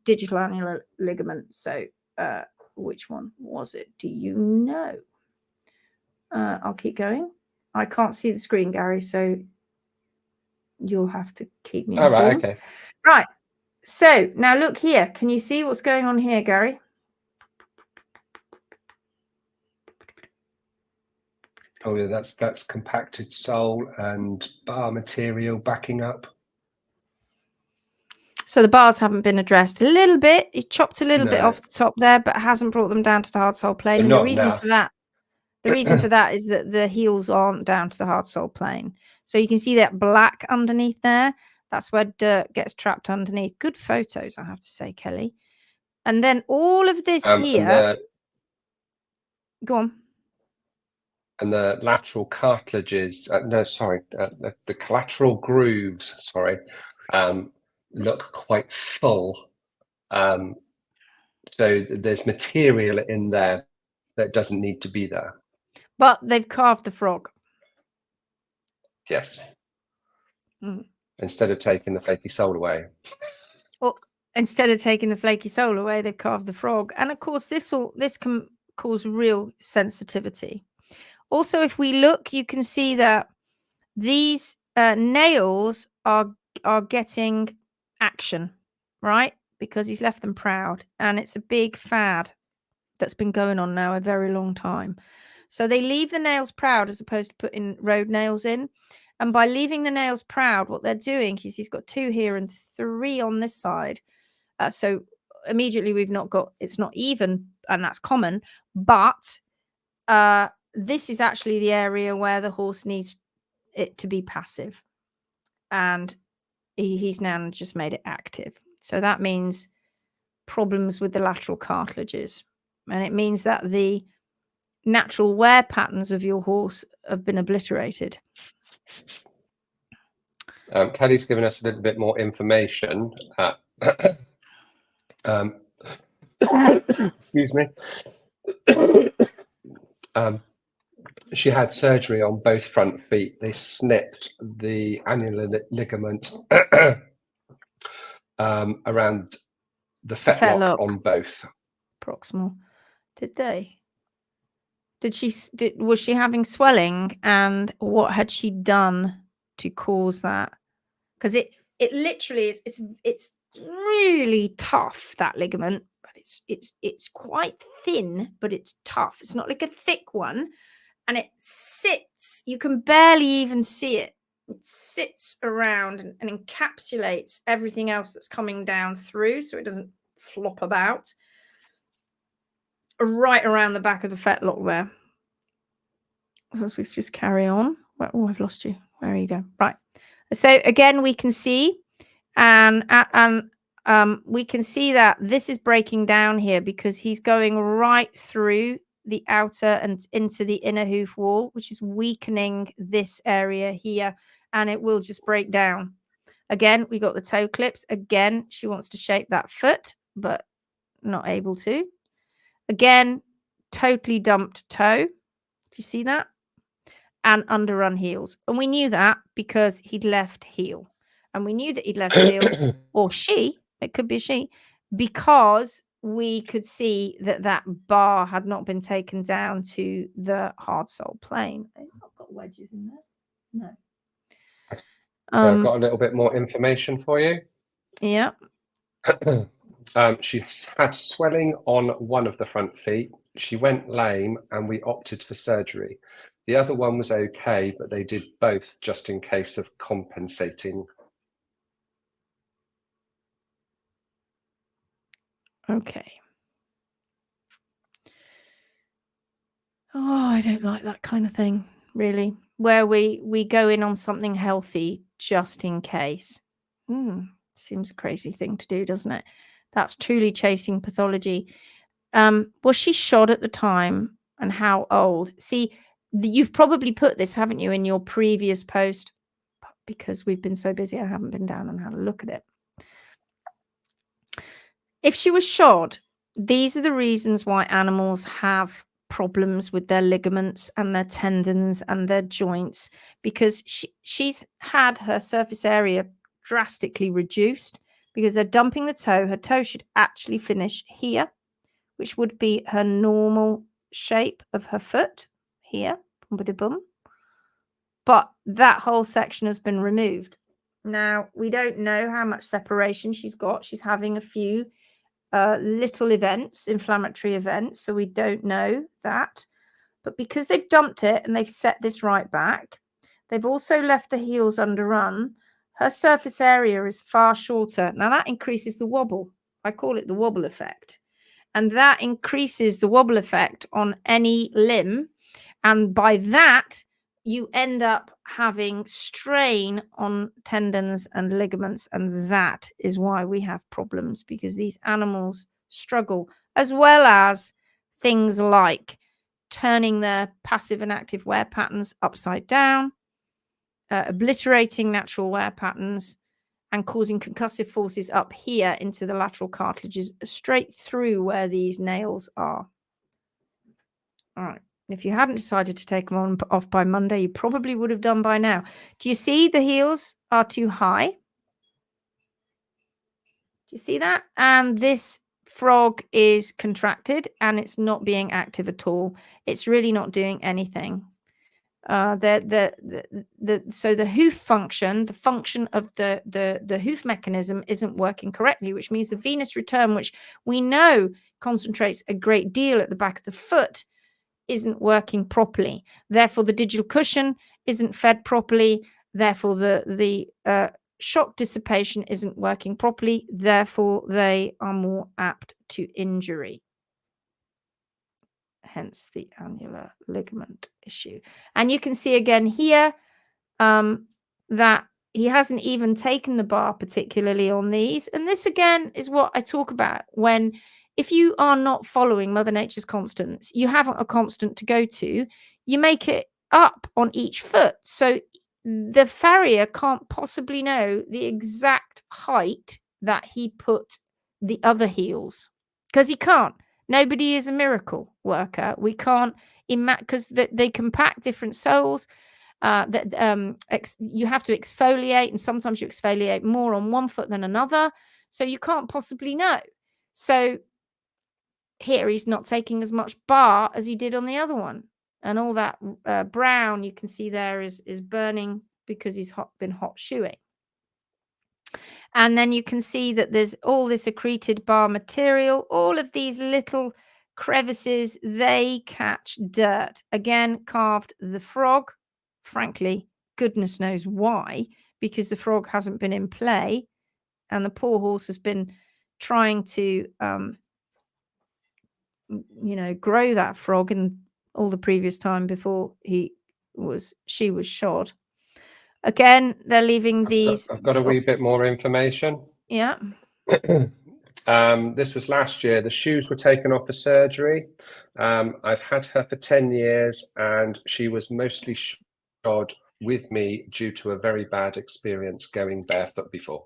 digital annular ligament. So which one was it? Do you know? I'll keep going. I can't see the screen, Gary, so you'll have to keep me informed. Right, okay. Right. So now look here. Can you see what's going on here, Gary? Oh yeah, that's compacted sole and bar material backing up. So the bars haven't been addressed a little bit. He chopped a little bit off the top there, but hasn't brought them down to the hard sole plane. And the reason for that is that the heels aren't down to the hard sole plane. So you can see that black underneath there. That's where dirt gets trapped underneath. Good photos, I have to say, Kelly. And then all of this here. Go on. And the lateral cartilages, the collateral grooves, look quite full. So there's material in there that doesn't need to be there. But they've carved the frog. Yes. Instead of taking the flaky sole away. Well, instead of taking the flaky sole away, they've carved the frog. And of course, this can cause real sensitivity. Also, if we look, you can see that these nails are getting action, right? Because he's left them proud, and it's a big fad that's been going on now a very long time. So they leave the nails proud as opposed to putting road nails in. And by leaving the nails proud, what they're doing is he's got 2 here and 3 on this side. So immediately we've not got, it's not even, and that's common. But this is actually the area where the horse needs it to be passive. And he's now just made it active. So that means problems with the lateral cartilages. And it means that the natural wear patterns of your horse have been obliterated. Kelly's given us a little bit more information. Excuse me. She had surgery on both front feet. They snipped the annular ligament around the fetlock on both. Proximal. Did they? Was she having swelling, and what had she done to cause that? Because it literally is, it's really tough, that ligament, but it's quite thin, but it's tough. It's not like a thick one, and it sits, you can barely even see it. It sits around and encapsulates everything else that's coming down through, so it doesn't flop about. Right around the back of the fetlock there. So let's just carry on. Oh, I've lost you. There you go. Right. So again, we can see, and we can see that this is breaking down here because he's going right through the outer and into the inner hoof wall, which is weakening this area here, and it will just break down. Again, we got the toe clips. Again, she wants to shape that foot, but not able to. Again, totally dumped toe. Do you see that? And underrun heels. And we knew that because he'd left heel. And we knew that he'd left heel, or she, it could be a she, because we could see that that bar had not been taken down to the hard sole plane. It's not got wedges in there. No. So I've got a little bit more information for you. Yeah. She had swelling on one of the front feet. She went lame and we opted for surgery. The other one was okay, but they did both just in case of compensating. Okay. Oh, I don't like that kind of thing, really, where we go in on something healthy just in case. Seems a crazy thing to do, doesn't it? That's truly chasing pathology. Was she SHOD at the time, and how old? See, you've probably put this, haven't you, in your previous post? But because we've been so busy, I haven't been down and had a look at it. If she was SHOD, these are the reasons why animals have problems with their ligaments and their tendons and their joints, because she's had her surface area drastically reduced because they're dumping the toe. Her toe should actually finish here, which would be her normal shape of her foot here. But that whole section has been removed. Now, we don't know how much separation she's got. She's having a few little events, inflammatory events, so we don't know that. But because they've dumped it and they've set this right back, they've also left the heels underrun. Her surface area is far shorter. Now that increases the wobble. I call it the wobble effect. And that increases the wobble effect on any limb. And by that, you end up having strain on tendons and ligaments. And that is why we have problems, because these animals struggle, as well as things like turning their passive and active wear patterns upside down, obliterating natural wear patterns, and causing concussive forces up here into the lateral cartilages, straight through where these nails are. All right. If you hadn't decided to take them off by Monday, you probably would have done by now. Do you see the heels are too high? Do you see that? And this frog is contracted and it's not being active at all. It's really not doing anything. So the hoof function, the function of the hoof mechanism isn't working correctly, which means the venous return, which we know concentrates a great deal at the back of the foot, isn't working properly. Therefore, the digital cushion isn't fed properly. Therefore, the shock dissipation isn't working properly. Therefore, they are more apt to injury. Hence the annular ligament issue. And you can see again here that he hasn't even taken the bar particularly on these. And this again is what I talk about when, if you are not following Mother Nature's constants, you haven't a constant to go to, you make it up on each foot. So the farrier can't possibly know the exact height that he put the other heels, because he can't. Nobody is a miracle worker. We can't imagine, because they compact different soles. You have to exfoliate, and sometimes you exfoliate more on one foot than another, so you can't possibly know. So here he's not taking as much bar as he did on the other one, and all that brown you can see there is burning because he's been hot shoeing. And then you can see that there's all this accreted bar material. All of these little crevices, they catch dirt. Again, carved the frog. Frankly, goodness knows why, because the frog hasn't been in play and the poor horse has been trying to, grow that frog in all the previous time before she was shod. Again, they're leaving these. I've got a wee bit more information. Yeah. This was last year. The shoes were taken off for surgery. I've had her for 10 years and she was mostly shod with me due to a very bad experience going barefoot before.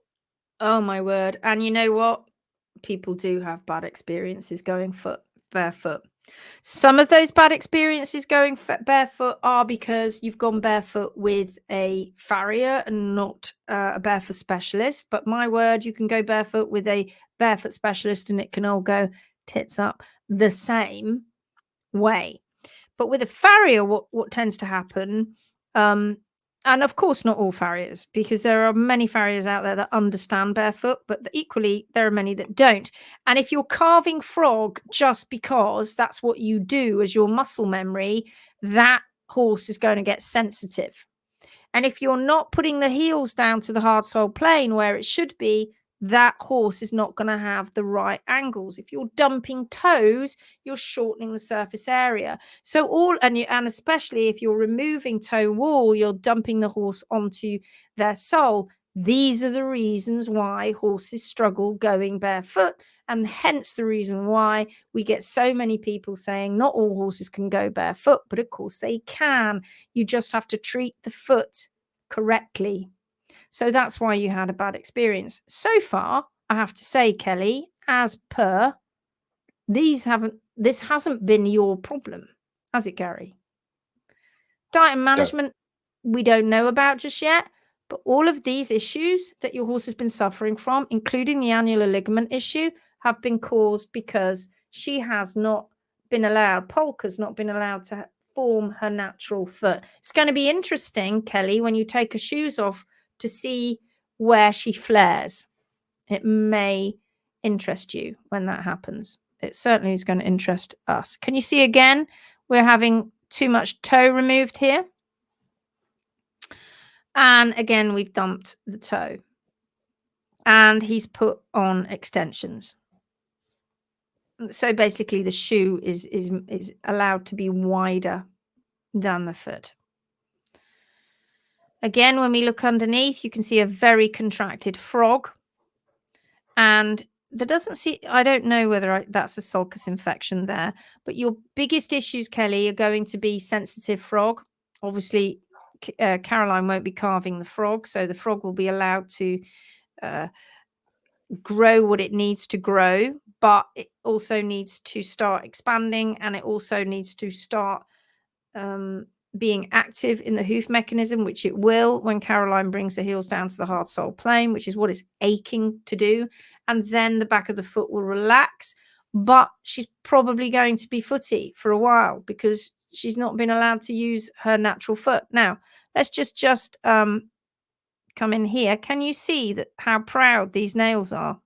Oh my word. And you know what? People do have bad experiences going barefoot. Some of those bad experiences going barefoot are because you've gone barefoot with a farrier and not a barefoot specialist. But my word, you can go barefoot with a barefoot specialist and it can all go tits up the same way. But with a farrier, what tends to happen, and of course not all farriers, because there are many farriers out there that understand barefoot, but equally there are many that don't. And if you're carving frog just because that's what you do as your muscle memory, that horse is going to get sensitive. And if you're not putting the heels down to the hard sole plane where it should be, that horse is not going to have the right angles. If you're dumping toes, you're shortening the surface area. So and especially if you're removing toe wall, you're dumping the horse onto their sole. These are the reasons why horses struggle going barefoot, and hence the reason why we get so many people saying not all horses can go barefoot, but of course they can. You just have to treat the foot correctly. So that's why you had a bad experience. So far, I have to say, Kelly, as per, this hasn't been your problem, has it, Gary? Diet and management, we don't know about just yet, but all of these issues that your horse has been suffering from, including the annular ligament issue, have been caused because she has not been allowed, Polka's not been allowed to form her natural foot. It's going to be interesting, Kelly, when you take her shoes off, to see where she flares. It may interest you when that happens. It certainly is going to interest us. Can you see again? We're having too much toe removed here. And again, we've dumped the toe. And he's put on extensions. So basically the shoe is allowed to be wider than the foot. Again, when we look underneath, you can see a very contracted frog. And there doesn't see, I don't know whether that's a sulcus infection there, but your biggest issues, Kelly, are going to be sensitive frog. Obviously, Caroline won't be carving the frog, so the frog will be allowed to grow what it needs to grow, but it also needs to start expanding, and it also needs to start being active in the hoof mechanism, which it will when Caroline brings the heels down to the hard sole plane, which is what it's aching to do. And then the back of the foot will relax, but she's probably going to be footy for a while because she's not been allowed to use her natural foot. Now, let's just come in here. Can you see that how proud these nails are?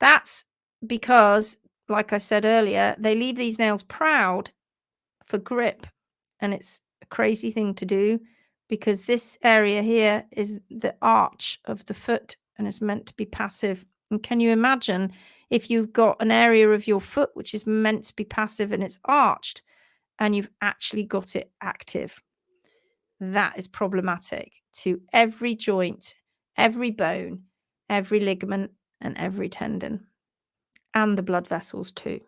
That's because, like I said earlier, they leave these nails proud for grip, and it's a crazy thing to do because this area here is the arch of the foot and it's meant to be passive. And can you imagine if you've got an area of your foot which is meant to be passive and it's arched and you've actually got it active? That is problematic to every joint, every bone, every ligament, and every tendon, and the blood vessels too.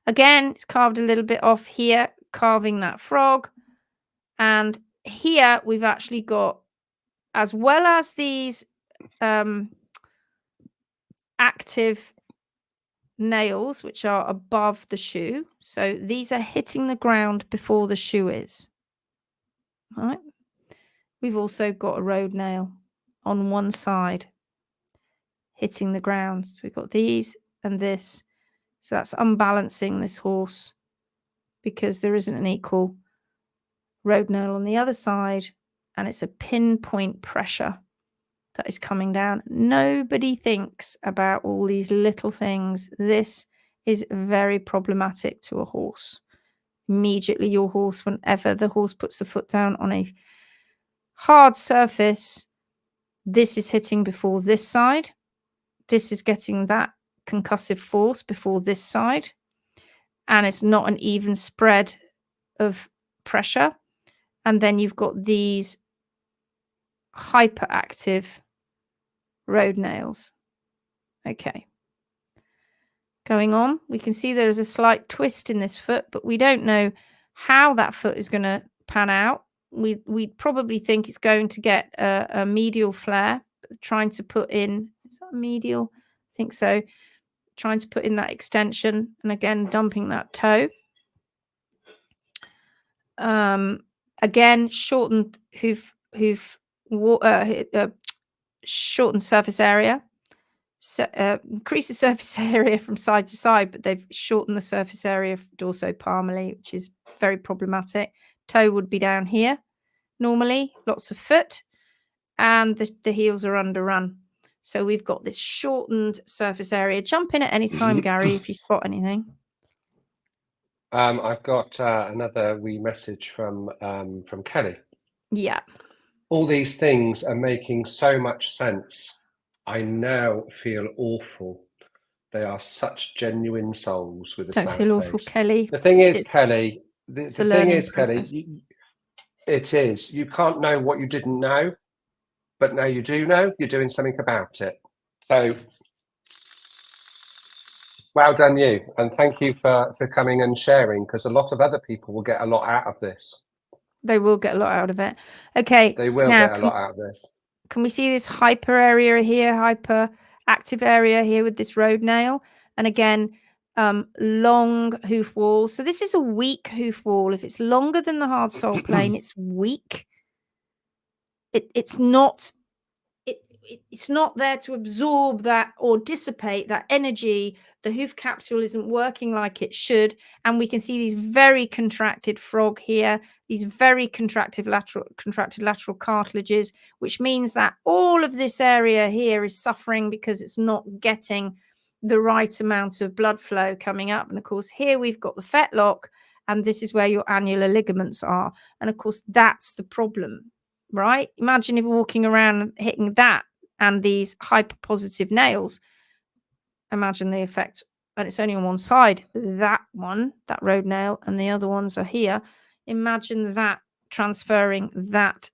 Again, it's carved a little bit off here, carving that frog. And here we've actually got, as well as these active nails, which are above the shoe. So these are hitting the ground before the shoe is. All right. We've also got a road nail on one side hitting the ground. So we've got these and this. So that's unbalancing this horse because there isn't an equal road nail on the other side, and it's a pinpoint pressure that is coming down. Nobody thinks about all these little things. This is very problematic to a horse. Immediately your horse, whenever the horse puts the foot down on a hard surface, this is hitting before this side. This is getting that concussive force before this side. And it's not an even spread of pressure. And then you've got these hyperactive road nails. Okay. Going on, we can see there is a slight twist in this foot, but we don't know how that foot is going to pan out. We probably think it's going to get a medial flare, trying to put in, is that medial? I think so. Trying to put in that extension and again dumping that toe. Again, shortened shortened surface area. So, increase the surface area from side to side, but they've shortened the surface area dorsopalmally, which is very problematic. Toe would be down here normally, lots of foot, and the heels are underrun. So we've got this shortened surface area. Jump in at any time, Gary, if you spot anything. I've got another wee message from Kelly. Yeah. All these things are making so much sense. I now feel awful. They are such genuine souls with a Don't sad feel awful, face. Kelly. The thing is, Kelly, the It's a thing learning is, Kelly, process. it is. You can't know what you didn't know, but now you do know. You're doing something about it. So, well done you, and thank you for coming and sharing, because a lot of other people will get a lot out of this. They will get a lot out of it. Okay. They will now, get a lot out of this. Can we see this hyper area here, hyper active area here with this road nail? And again, long hoof wall. So this is a weak hoof wall. If it's longer than the hard sole plane, it's weak. It's not there to absorb that or dissipate that energy. The hoof capsule isn't working like it should. And we can see these very contracted frog here, these very contracted lateral cartilages, which means that all of this area here is suffering because it's not getting the right amount of blood flow coming up. And of course, here we've got the fetlock, and this is where your annular ligaments are. And of course, that's the problem, right? Imagine if you're walking around hitting that and these hyperpositive nails. Imagine the effect, and it's only on one side, that one, that road nail, and the other ones are here. Imagine that transferring that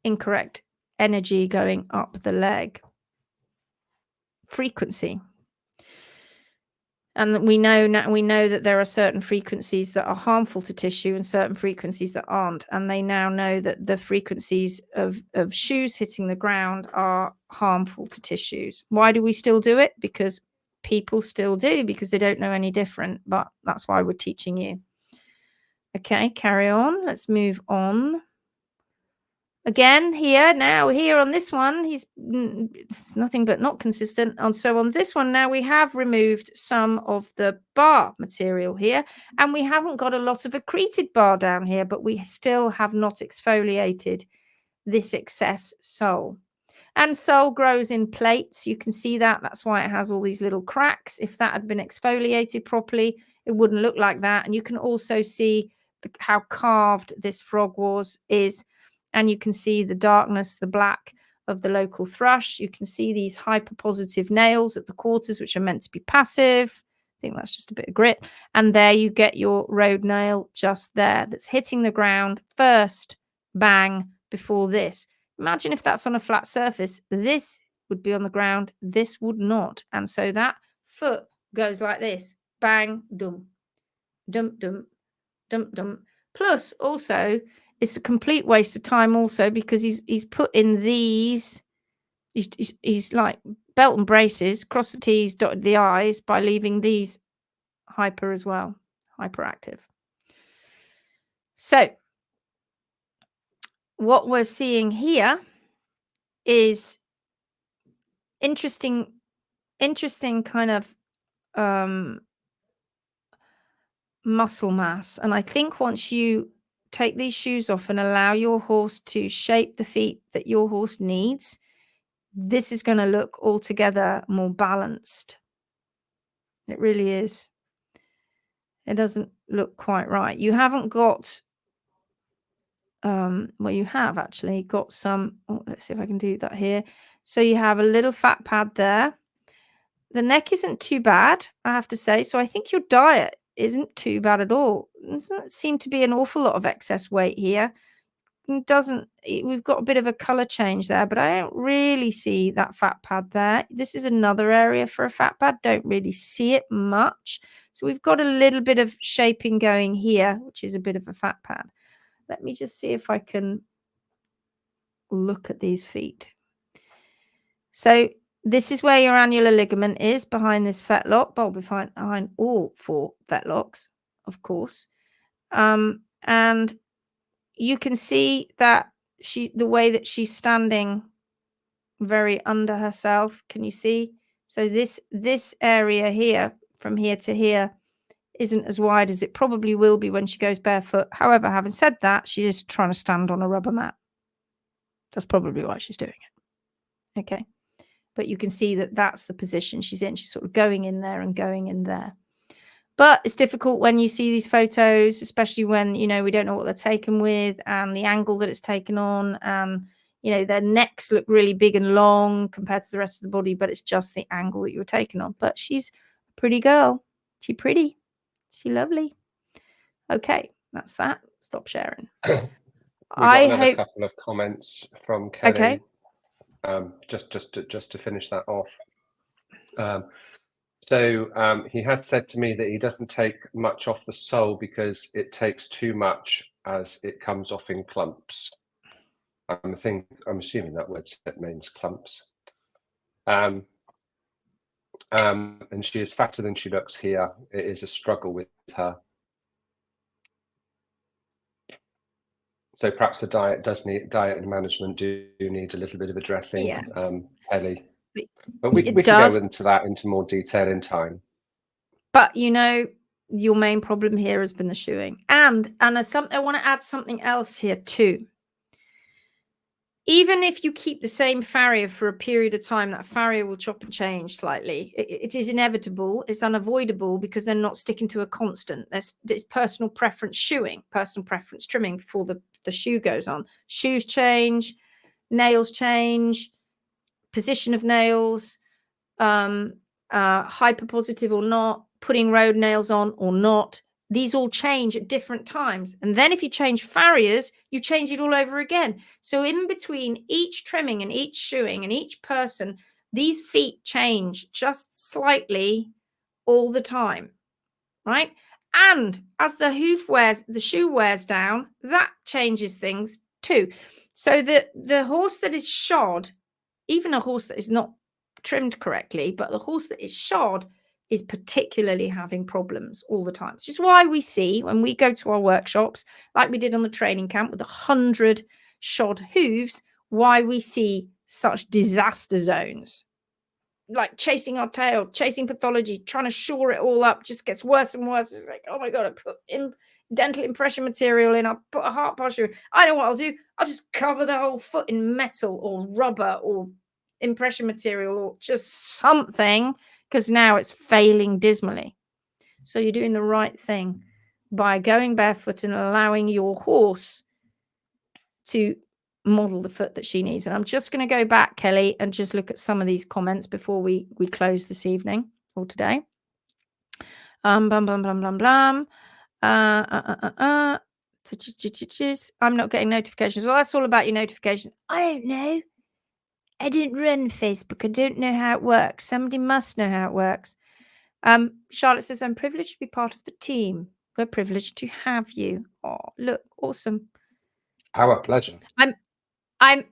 incorrect energy going up the leg. Frequency. And we know that there are certain frequencies that are harmful to tissue and certain frequencies that aren't. And they now know that the frequencies of shoes hitting the ground are harmful to tissues. Why do we still do it? Because people still do, because they don't know any different. But that's why we're teaching you. Okay, carry on. Let's move on. again here on this one, it's nothing but not consistent. And so on this one now we have removed some of the bar material here, and we haven't got a lot of accreted bar down here, but we still have not exfoliated this excess sole. And sole grows in plates. You can see that. That's why it has all these little cracks. If that had been exfoliated properly, it wouldn't look like that. And you can also see how carved this frog is. And you can see the darkness, the black of the local thrush. You can see these hyperpositive nails at the quarters, which are meant to be passive. I think that's just a bit of grit. And there you get your road nail just there that's hitting the ground first, bang, before this. Imagine if that's on a flat surface, this would be on the ground, this would not. And so that foot goes like this, bang, dum, dum, dum, dum, dum. Plus also, it's a complete waste of time also because he's put in these, he's like belt and braces, cross the T's, dotted the I's by leaving these hyper as well, hyperactive. So what we're seeing here is interesting kind of muscle mass. And I think once you take these shoes off and allow your horse to shape the feet that your horse needs, this is going to look altogether more balanced. It really is. It doesn't look quite right. You haven't got well, you have actually got some, let's see if I can do that here. So you have a little fat pad there. The neck isn't too bad, I have to say. So I think your diet isn't too bad at all. There doesn't seem to be an awful lot of excess weight here. We've got a bit of a color change there, but I don't really see that fat pad there. This is another area for a fat pad. Don't really see it much. So we've got a little bit of shaping going here, which is a bit of a fat pad. Let me just see if I can look at these feet. So this is where your annular ligament is, behind this fetlock, bulb behind all 4 fetlocks, of course. And you can see that the way that she's standing very under herself. Can you see? So this area here, from here to here, isn't as wide as it probably will be when she goes barefoot. However, having said that, she's just trying to stand on a rubber mat. That's probably why she's doing it. Okay. But you can see that that's the position she's in. She's sort of going in there and going in there. But it's difficult when you see these photos, especially when, you know, we don't know what they're taken with and the angle that it's taken on. And, you know, their necks look really big and long compared to the rest of the body, but it's just the angle that you were taken on. But she's a pretty girl. She's pretty. She's lovely. Okay, that's that. Stop sharing. We got another couple of comments from Kelly. Okay. Just to finish that off. So he had said to me that he doesn't take much off the sole because it takes too much as it comes off in clumps. I'm assuming that word means clumps. And she is fatter than she looks here. It is a struggle with her. So perhaps the diet and management do need a little bit of addressing, Ellie. But we can go into that into more detail in time. But you know, your main problem here has been the shoeing. And I want to add something else here too. Even if you keep the same farrier for a period of time, that farrier will chop and change slightly. It is inevitable. It's unavoidable because they're not sticking to a constant. It's personal preference shoeing, personal preference trimming before the shoe goes on. Shoes change, nails change, position of nails, hyperpositive or not, putting road nails on or not. These all change at different times. And then if you change farriers, you change it all over again. So in between each trimming and each shoeing and each person, these feet change just slightly all the time, right? And as the shoe wears down, that changes things too. So the horse that is shod, even a horse that is not trimmed correctly, but the horse that is shod is particularly having problems all the time. Which is why we see when we go to our workshops, like we did on the training camp with 100 SHOD hooves, why we see such disaster zones. Like chasing our tail, chasing pathology, trying to shore it all up, just gets worse and worse. It's like, oh my God, I put in dental impression material in, I'll put a heart posture in. I know what I'll do. I'll just cover the whole foot in metal or rubber or impression material or just something, because now it's failing dismally. So you're doing the right thing by going barefoot and allowing your horse to model the foot that she needs. And I'm just going to go back, Kelly, and just look at some of these comments before we close this evening or today. I'm not getting notifications. Well, that's all about your notifications. I don't know. I didn't run Facebook. I don't know how it works. Somebody must know how it works. Charlotte says, I'm privileged to be part of the team. We're privileged to have you. Oh, look, awesome. Our pleasure. I'm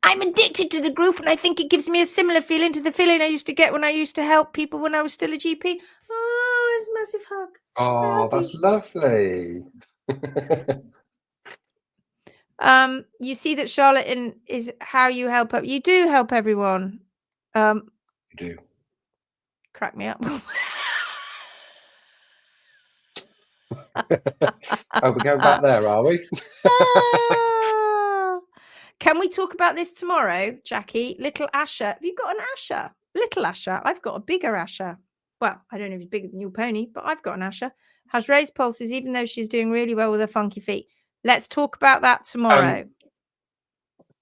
addicted to the group, and I think it gives me a similar feeling to the feeling I used to get when I used to help people when I was still a GP. Oh, it's a massive hug. Oh, that's lovely. You see that Charlotte is how you help up. You do help everyone. You do. Crack me up. Oh, we're going back there, are we? Can we talk about this tomorrow, Jackie? Little Asher. Have you got an Asher? Little Asher. I've got a bigger Asher. Well, I don't know if it's bigger than your pony, but I've got an Asher. Has raised pulses, even though she's doing really well with her funky feet. Let's talk about that tomorrow.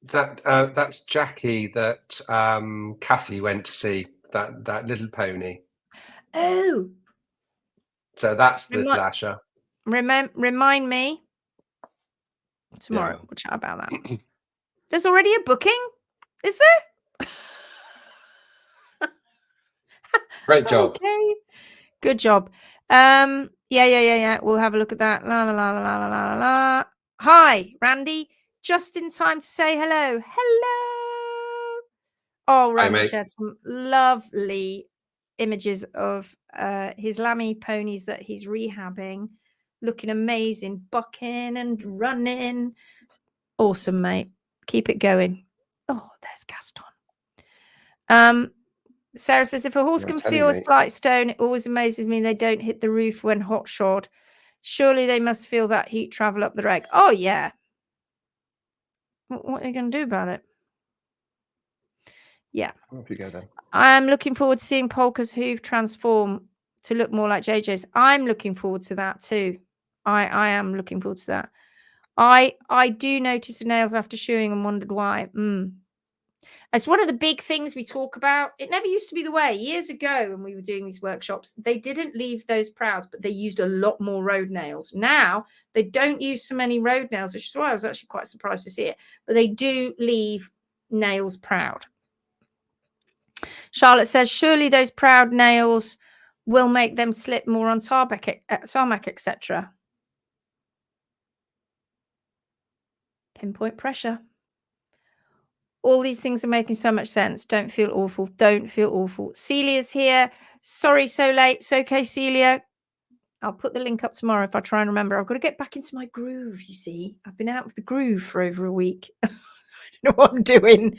That's Jackie that Kathy went to see, that little pony. Oh. So that's the little Asher. Remind me tomorrow. Yeah. We'll chat about that. There's already a booking? Is there? Great job. Okay. Good job. Yeah. We'll have a look at that. La. Hi, Randy. Just in time to say hello. Hello. Oh, Randy shared some lovely images of his lammy ponies that he's rehabbing. Looking amazing. Bucking and running. Awesome, mate. Keep it going. Oh, there's Gaston. Sarah says, if a horse can feel a slight stone, it always amazes me they don't hit the roof when hot shod. Surely they must feel that heat travel up the reg. Oh, yeah. What are you going to do about it? Yeah. Off you go then. I'm looking forward to seeing Polka's hoof transform to look more like JJ's. I'm looking forward to that too. I am looking forward to that. I do notice the nails after shoeing and wondered why. It's one of the big things we talk about. It never used to be the way. Years ago, when we were doing these workshops, they didn't leave those prouds, but they used a lot more road nails. Now, they don't use so many road nails, which is why I was actually quite surprised to see it. But they do leave nails proud. Charlotte says, surely those proud nails will make them slip more on tarmac, etc. Pinpoint pressure. All these things are making so much sense. Don't feel awful. Don't feel awful. Celia's here. Sorry so late. It's okay, Celia. I'll put the link up tomorrow if I try and remember. I've got to get back into my groove, you see. I've been out of the groove for over a week. I don't know what I'm doing.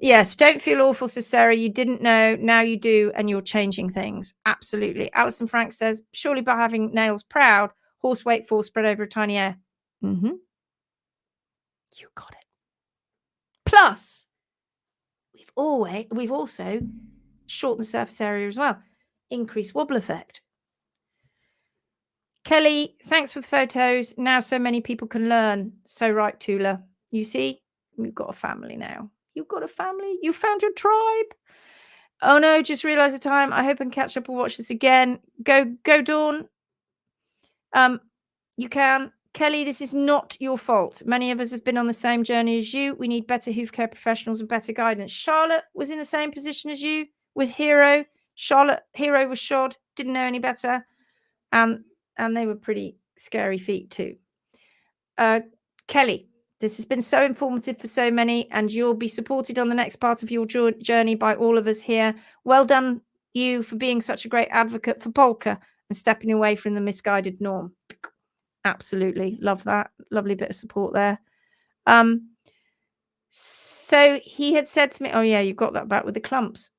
Yes, don't feel awful, says Sarah. You didn't know. Now you do, and you're changing things. Absolutely. Alison Frank says, surely by having nails proud, horse weight force spread over a tiny air. You got it. Plus, we've also shortened the surface area as well. Increased wobble effect. Kelly, thanks for the photos. Now so many people can learn. So right, Tula. You see, you've got a family now. You've got a family. You found your tribe. Oh no, just realised the time. I hope I can catch up and watch this again. Go, Dawn. You can. Kelly, this is not your fault. Many of us have been on the same journey as you. We need better hoof care professionals and better guidance. Charlotte was in the same position as you with Hero. Hero was shod, didn't know any better. And they were pretty scary feet too. Kelly, this has been so informative for so many, and you'll be supported on the next part of your journey by all of us here. Well done, you, for being such a great advocate for Polka and stepping away from the misguided norm. Absolutely. Love that. Lovely bit of support there. So he had said to me, oh yeah, you've got that back with the clumps.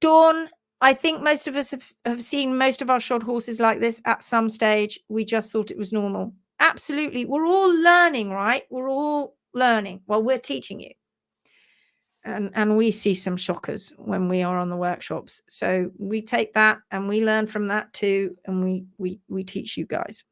Dawn, I think most of us have seen most of our SHOD horses like this at some stage. We just thought it was normal. Absolutely. We're all learning, right? We're all learning. Well, we're teaching you. And we see some shockers when we are on the workshops. So we take that and we learn from that too. And we teach you guys.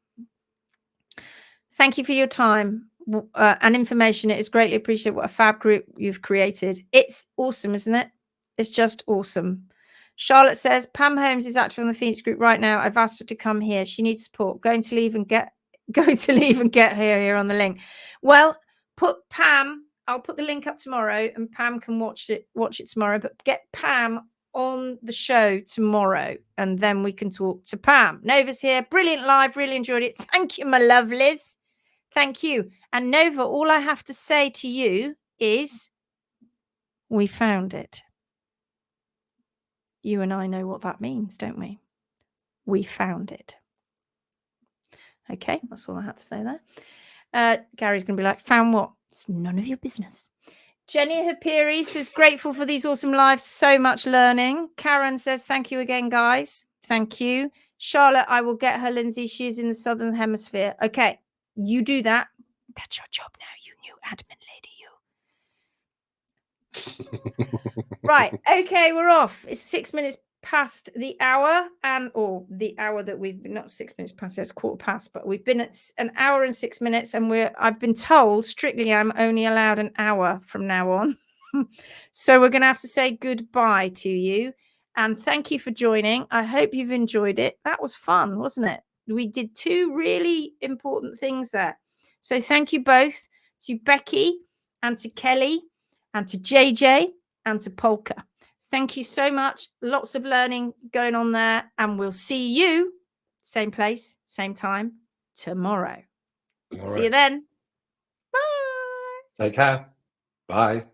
Thank you for your time and information. It is greatly appreciated. What a fab group you've created. It's awesome, isn't it? It's just awesome. Charlotte says, Pam Holmes is active on the Phoenix group right now. I've asked her to come here. She needs support. Going to leave and get her here on the link. Well, put Pam, I'll put the link up tomorrow and Pam can watch it tomorrow, but get Pam on the show tomorrow and then we can talk to Pam. Nova's here. Brilliant live. Really enjoyed it. Thank you, my lovelies. Thank you. And Nova, all I have to say to you is we found it. You and I know what that means, don't we? We found it. Okay, that's all I had to say there. Gary's going to be like, found what? It's none of your business. Jenny Hapiri says, grateful for these awesome lives. So much learning. Karen says, thank you again, guys. Thank you. Charlotte, I will get her, Lindsay. She is in the Southern Hemisphere. Okay, you do that. That's your job now, you new admin lady, you. Right. Okay, we're off. It's 6 minutes past the hour or the hour that we've been, not 6 minutes past, it's 1/4 past, but we've been at an hour and 6 minutes and I've been told strictly I'm only allowed an hour from now on. So we're going to have to say goodbye to you and thank you for joining. I hope you've enjoyed it. That was fun, wasn't it? We did 2 really important things there. So thank you both to Becky and to Kelly and to JJ and to Polka. Thank you so much. Lots of learning going on there. And we'll see you, same place, same time, tomorrow. See you then. Bye. Take care. Bye.